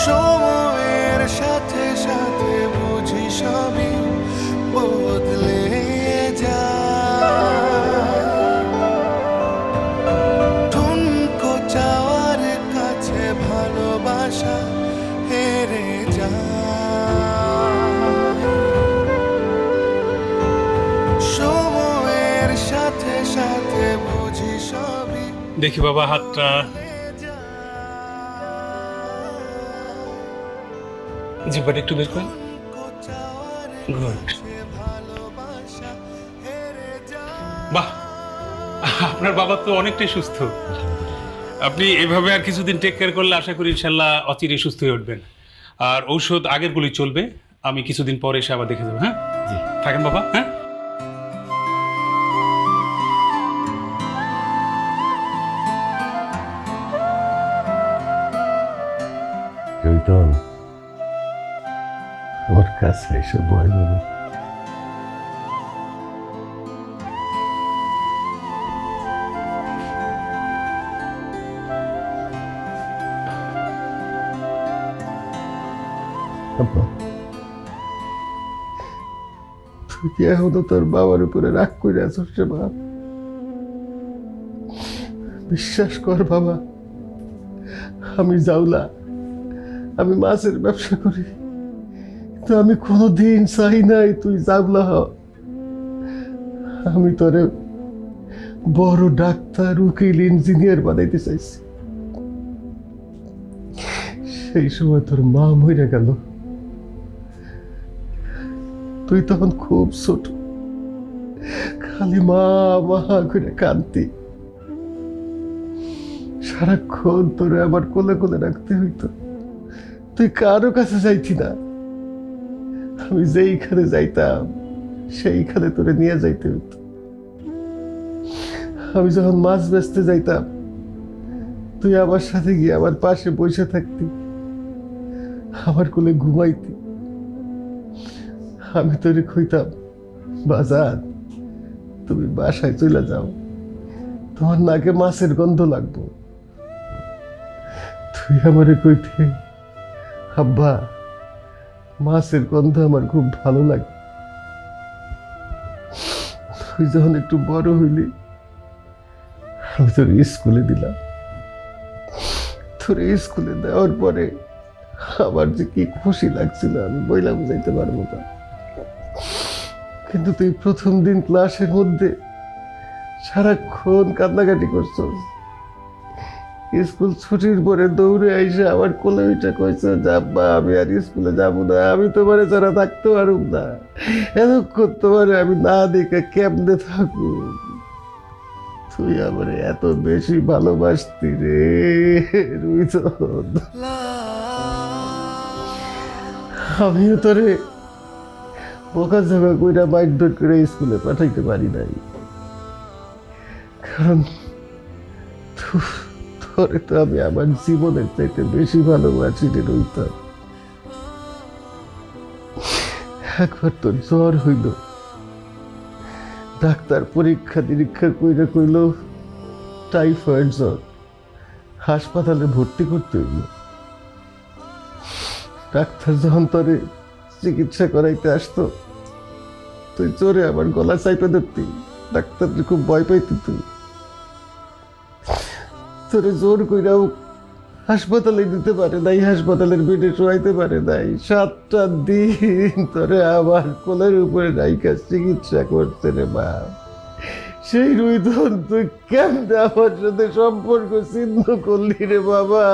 সময়ের সাথে সাথে বুঝি সবই বদলে যায়। ঠুনকো চাওয়ার কাছে ভালোবাসা হেরে যায়। সময়ের সাথে সাথে বুঝি সবই। দেখি বাবা হাতটা, জিব্বাটা একটু বের করেন। গুড। বাহ, আপনার বাবা তো অনেকটাই সুস্থ। আপনি এভাবে আর কিছুদিন টেক কেয়ার করলে আশা করি ইনশাল্লাহ অচিরে সুস্থ হয়ে উঠবেন। আর ঔষধ আগের গুলি চলবে, আমি কিছুদিন পরে এসে আবার দেখে যাবো। হ্যাঁ জি, থাকেন বাবা। হ্যাঁ রুইতন, আমার কাছে এসে ভয় পাবে। তুই কি এখনো তোর বাবার উপরে রাগ করে আছিস রে বাপ? বিশ্বাস কর বাবা, আমি জাউলা, আমি মাছের ব্যবসা করি, তো আমি কোনোদিন চাই নাই তুই জাউলা হ। আমি তোরে বড় ডাক্তার, উকিল, ইঞ্জিনিয়ার বানাইতে চাইছি। সেই সময় তোর মা মরে গেল, তুই তখন খুব ছোট, খালি মা মা করে কাঁদতি। সারাক্ষণ তোরে আমার কোলে কোলে রাখতে হইতো, তুই কারো কাছে যাইতি না। আমি যেইখানে যাইতাম সেইখানে তোরে নিয়ে যাইতে হইতো। আমি যখন মাছ বেচতে যাইতাম, তুই আমার সাথে গিয়ে আমার পাশে বসে থাকতি, আমার কোলে ঘুমাইতি। আমি তোরে কইতাম, বাজার তুমি বাসায় চলে যাও, তোমার নাকে মাছের গন্ধ লাগবো। তুই আমারে কইতে, আব্বা মাছের গন্ধ আমার খুব ভালো লাগে। তুই যখন একটু বড় হইলি, আমি তোর স্কুলে দিলাম। তোর স্কুলে দেওয়ার পরে আমার যে কি খুশি লাগছিল আমি বইলা বুঝাইতে পারবো না। কিন্তু তুই প্রথম দিন ক্লাসের মধ্যে সারাক্ষণ কান্নাকাটি করছস। স্কুল ছুটির পরে দৌড়ে আইসে আমার কোলে উঠে কইছে, আব্বা আমি আর স্কুলে যাবো না, আমি তোমারে ছাড়া থাকতে পারুম না, এতক্ষণ তোমারে আমি না দেখে কেমনে থাকবো। তুই আমার এত বেশি ভালোবাসতি রে রুইতন। আমিও তোরে বকাঝকা কইরা মারধর করে স্কুলে পাঠাইতে পারি নাই, কারণ তোরে তো আমি আমার জীবনের চাইতে বেশি ভালোবাসি রে রুইতন। একবার তোর জ্বর হইল, ডাক্তার পরীক্ষা নিরীক্ষা কইরা কইল টাইফয়েড জ্বর, হাসপাতালে ভর্তি করতে হইল। ডাক্তার যখন তোরে চিকিৎসা করাইতে আসতো, তুই জোরে আমার গলা চাইপে ধরতি, ডাক্তার খুব ভয় পাইতি, তুই তোরে জোর কইরাও হাসপাতালে দিতে পারে নাই, হাসপাতালের বেডে শোয়াইতে পারে নাই, 7টা দিন তোরে আবার কোলের উপরে রাইখা চিকিৎসা করতে রে বাপ। সেই রুইধন তুই কেমনে আমার সাথে সম্পর্ক ছিন্ন করলি রে বাবা?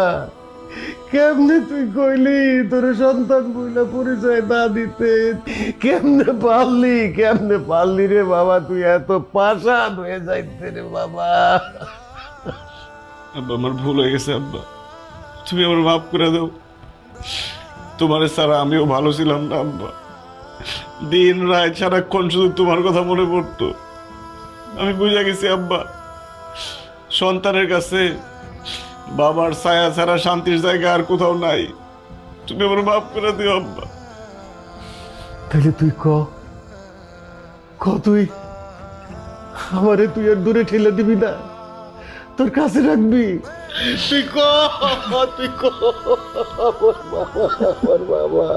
কেমনে তুই কইলি তোর সন্তান বইলা পরিচয় না দিতে? কেমনে পারলি রে বাবা? তুই এত পাষাণ হয়ে যাইতে রে বাবা। আব্বা আমার ভুল হয়ে গেছে আব্বা, তুমি আমার মাফ করে দাও। তোমার ছাড়া আমিও ভালো ছিলাম না আব্বা, দিন রাত সারাক্ষণ শুধু তোমার কথা মনে পড়তো। আমি বুঝে গেছি আব্বা, সন্তানের কাছে বাবার ছায়া ছাড়া শান্তির জায়গা আর কোথাও নাই। তুমি আমার মাফ করে দিও আব্বা। তাহলে তুই ক তুই আমারে তুই আর দূরে ঠেলে দিবি না, তোর কাছে রাখবি? তুই ক আমার বাবা।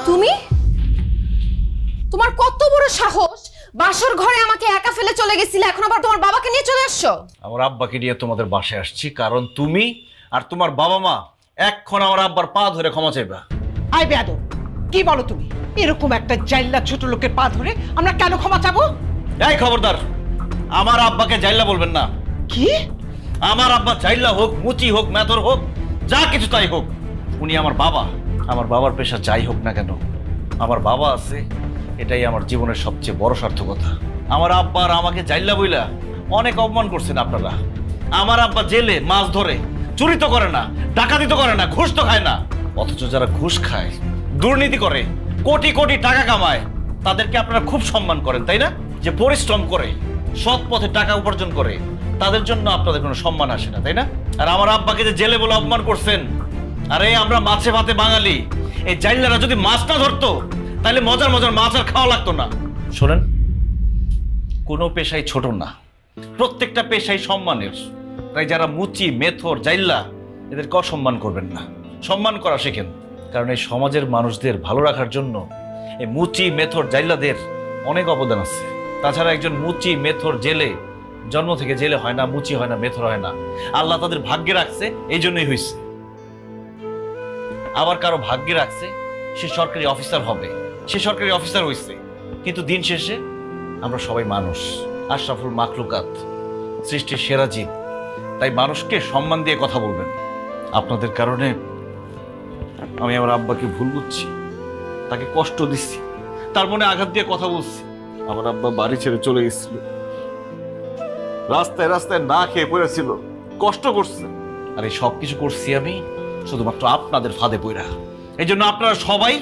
তুমি, তোমার কত বড় সাহস, বাসর ঘরে আমাকে একা ফেলে চলে গেছিলে, এখন আবার তোমার বাবাকে নিয়ে চলে আসছো? আমার আব্বাকে নিয়ে তোমাদের বাসায় আসছি কারণ তুমি আর তোমার বাবা মা এক্ষণ আমার আব্বার পা ধরে ক্ষমা চাইবা। আই বেয়াদব, কি বলো তুমি? এরকম একটা জাইল্লা ছোট লোকের পা ধরে আমরা কেন ক্ষমা চাবো? এই খবরদার, আমার আব্বাকে জাইল্লা বলবেন না। কি? আমার আব্বা জাইল্লা হোক, মুচি হোক, মেথর হোক, যা কিছু তাই হোক, উনি আমার বাবা। আমার বাবার পেশা যাই হোক না কেন, আমার বাবা আছে, এটাই আমার জীবনের সবচেয়ে বড় সার্থকতা। আমার আব্বা আর আমাকে জাইল্লা বইলা অনেক অপমান করছেন আপনারা। আমার আব্বা জেলে মাছ ধরে, চুরি তো করে না, ডাকাতি তো করে না, ঘুষ তো খায় না, অথচ যারা ঘুষ খায়, দুর্নীতি করে, কোটি কোটি টাকা কামায়, তাদেরকে আপনারা খুব সম্মান করেন, তাই না? যে পরিশ্রম করে সৎ পথে টাকা উপার্জন করে, তাদের জন্য আপনাদের কোনো সম্মান আসে না, তাই না? আর আমার আব্বাকে যে জেলে বলে অপমান করছেন, আরে আমরা মাছে ভাতে বাঙালি, এই জাইল্লারা যদি মাছ না ধরতো তাহলে মজার মজার মাছ আর খাওয়া লাগতো না। শোনেন, কোনো পেশাই ছোট না, প্রত্যেকটা পেশাই সম্মানের। তাই যারা মুচি, মেথর, জাইল্লা, এদেরকে অসম্মান করবেন না, সম্মান করা শেখেন। কারণ এই সমাজের মানুষদের ভালো রাখার জন্য এই মুচি, মেথর, জাইল্লাদের অনেক অবদান আছে। তাছাড়া একজন মুচি, মেথর জেলে জন্ম থেকে জেলে হয় না, মুচি হয় না, মেথর হয় না, আল্লাহ তাদের ভাগ্যে রাখছে, এই জন্যই হয়েছে। আবার কারো ভাগ্যে রাখছে সে সরকারি অফিসার হবে, সে সরকারি অফিসার হয়েছে, কিন্তু দিন শেষে আমরা সবাই মানুষ, আশরাফুল মাখলুকাত, সৃষ্টির সেরা জীব। তাই মানুষকে সম্মান দিয়ে কথা বলবেন। আপনাদের কারণে আমি আমার আব্বাকে ভুল বুঝছি, তাকে কষ্ট দিচ্ছি, তার মনে আঘাত দিয়ে কথা বলছি। আমার আব্বা বাড়ি ছেড়ে চলে গেছিল, রাস্তায় রাস্তায় না খেয়ে পড়েছিল, কষ্ট করছে, আর এই সব কিছু করছি আমি শুধুমাত্র আপনাদের ফাঁদে পড়া। এই জন্য আপনারা সবাই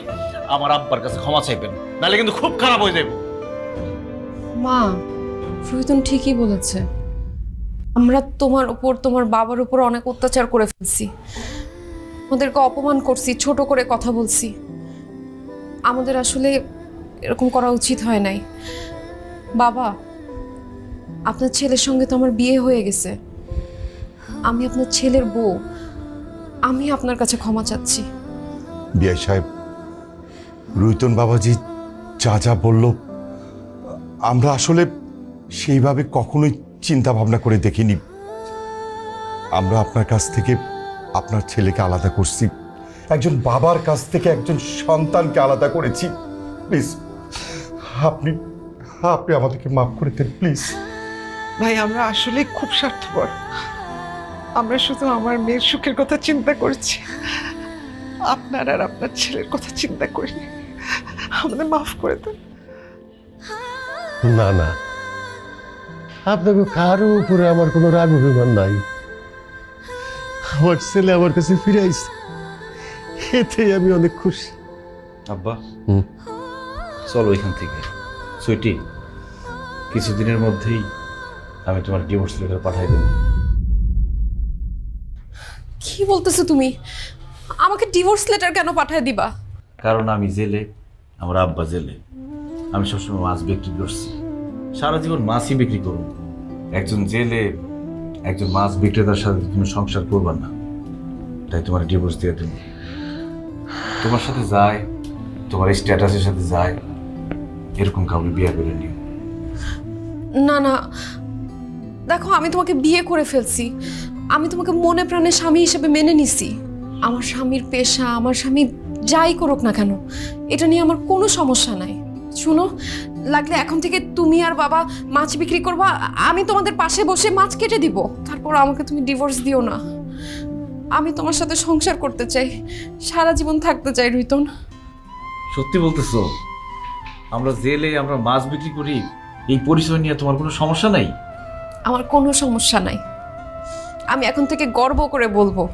আমার আব্বার কাছে ক্ষমা চাইবেন, নাহলে কিন্তু খুব খারাপ হয়ে যাবে। মা, রোহিতন ঠিকই বলেছে, আমরা তোমার উপর, তোমার বাবার উপর অনেক অত্যাচার করে ফেলছি, ওদেরকে অপমান করছি, ছোট করে কথা বলছি। আমাদের আসলে এরকম করা উচিত হয় নাই। বাবা, আপনার ছেলের সঙ্গে তো আমার বিয়ে হয়ে গেছে, আমি আপনার ছেলের বউ, আমি আপনার কাছে ক্ষমা চাচ্ছি। বিআই সাহেব, রুইতন বাবাজি যা যা বলল আমরা আসলে সেইভাবে কখনোই চিন্তা ভাবনা করে দেখিনি। আমরা আপনার কাছ থেকে আপনার ছেলেকে আলাদা করছি, একজন বাবার কাছ থেকে একজন সন্তানকে আলাদা করেছি। প্লিজ আপনি আপনি আমাদেরকে মাফ করে দেন প্লিজ। ভাই, আমরা আসলে খুব স্বার্থপর, আমরা শুধু আমার মেয়ের সুখের কথা চিন্তা করছি, আপনার আর আপনার ছেলের কথা চিন্তা করিনি। আমাদের মাফ করে দেন। না না, আপনাকে কারো উপরে আমার কোনো রাগ অভিমান নাই। আমার ছেলে আমার কাছে ফিরে আইছে, এতেই আমি অনেক খুশি। আব্বা, চলো এখান থেকে। সুইটি, কিছুদিনের মধ্যেই আমি তোমার ডিভোর্স লেটার পাঠাই দেব। কি বলতেছো তুমি? আমাকে ডিভোর্স লেটার কেন পাঠিয়ে দিবা? কারণ আমি জেলে আমার আব্বা জেলে, আমি সবসময় মাছ বিক্রি করছি, সারা জীবন মাছই বিক্রি করুন। একজন জেলে একজন মাছ বিক্রেতার সাথে তুমি সংসার করবা না, তাই তোমার ডিভোর্স দিয়ে দেব। তোমার সাথে যায়, তোমার স্ট্যাটাসের সাথে যায়, এরকম কাউকে বিয়ে করে নিও। না না, দেখো আমি তোমাকে বিয়ে করে ফেলছি, আমি তোমাকে মনে প্রাণে স্বামী হিসেবে মেনে নিছি। আমার স্বামীর পেশা, আমার স্বামী যাই করুক না কেন, এটা নিয়ে আমার কোনো সমস্যা নাই। শুনো, লাগলে এখন থেকে তুমি আর বাবা মাছ বিক্রি করবা, আমি তোমাদের পাশে বসে মাছ কেটে দিব, তারপর আমাকে তুমি ডিভোর্স দিও না। আমি তোমার সাথে সংসার করতে চাই, সারা জীবন থাকতে চাই রুইতন। সত্যি বলতেছো? আমরা জেলে আমরা মাছ বিক্রি করি, এই পরিচয় নিয়ে তোমার কোনো সমস্যা নাই? আমার কোনো সমস্যা নাই। আমি এখন থেকে গর্ব করে বলবো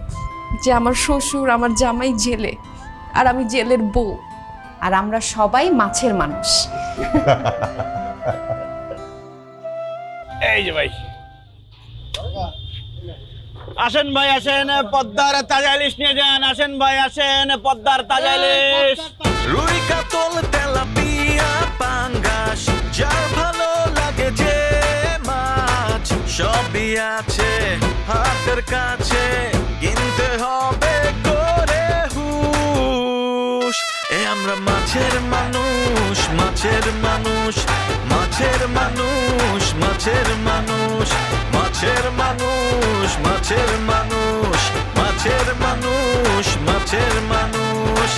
যে আমার শ্বশুর আমার জামাই জেলে, আর আমি জেলের বউ, আর আমরা সবাই মাছের মানুষ। এই যে ভাই, আসেন ভাই আসেন, পদ্মার তাজা ইলিশ নিয়ে যান। আসেন ভাই আসেন, পদ্মার তাজা ইলিশ। রুই কাতল তেলাপিয়া পাঙ্গাস, যার ভালো লাগে যে মাছ, সবই আছে হাতের কাছে, কিনতে হবে করে হুশ। এ আমরা মাছের মানুষ, মাছের মানুষ, মাছের মানুষ, মাছের মানুষ, মাছের মানুষ, মাছের মানুষ, মাছের মানুষ, মাছের মানুষ।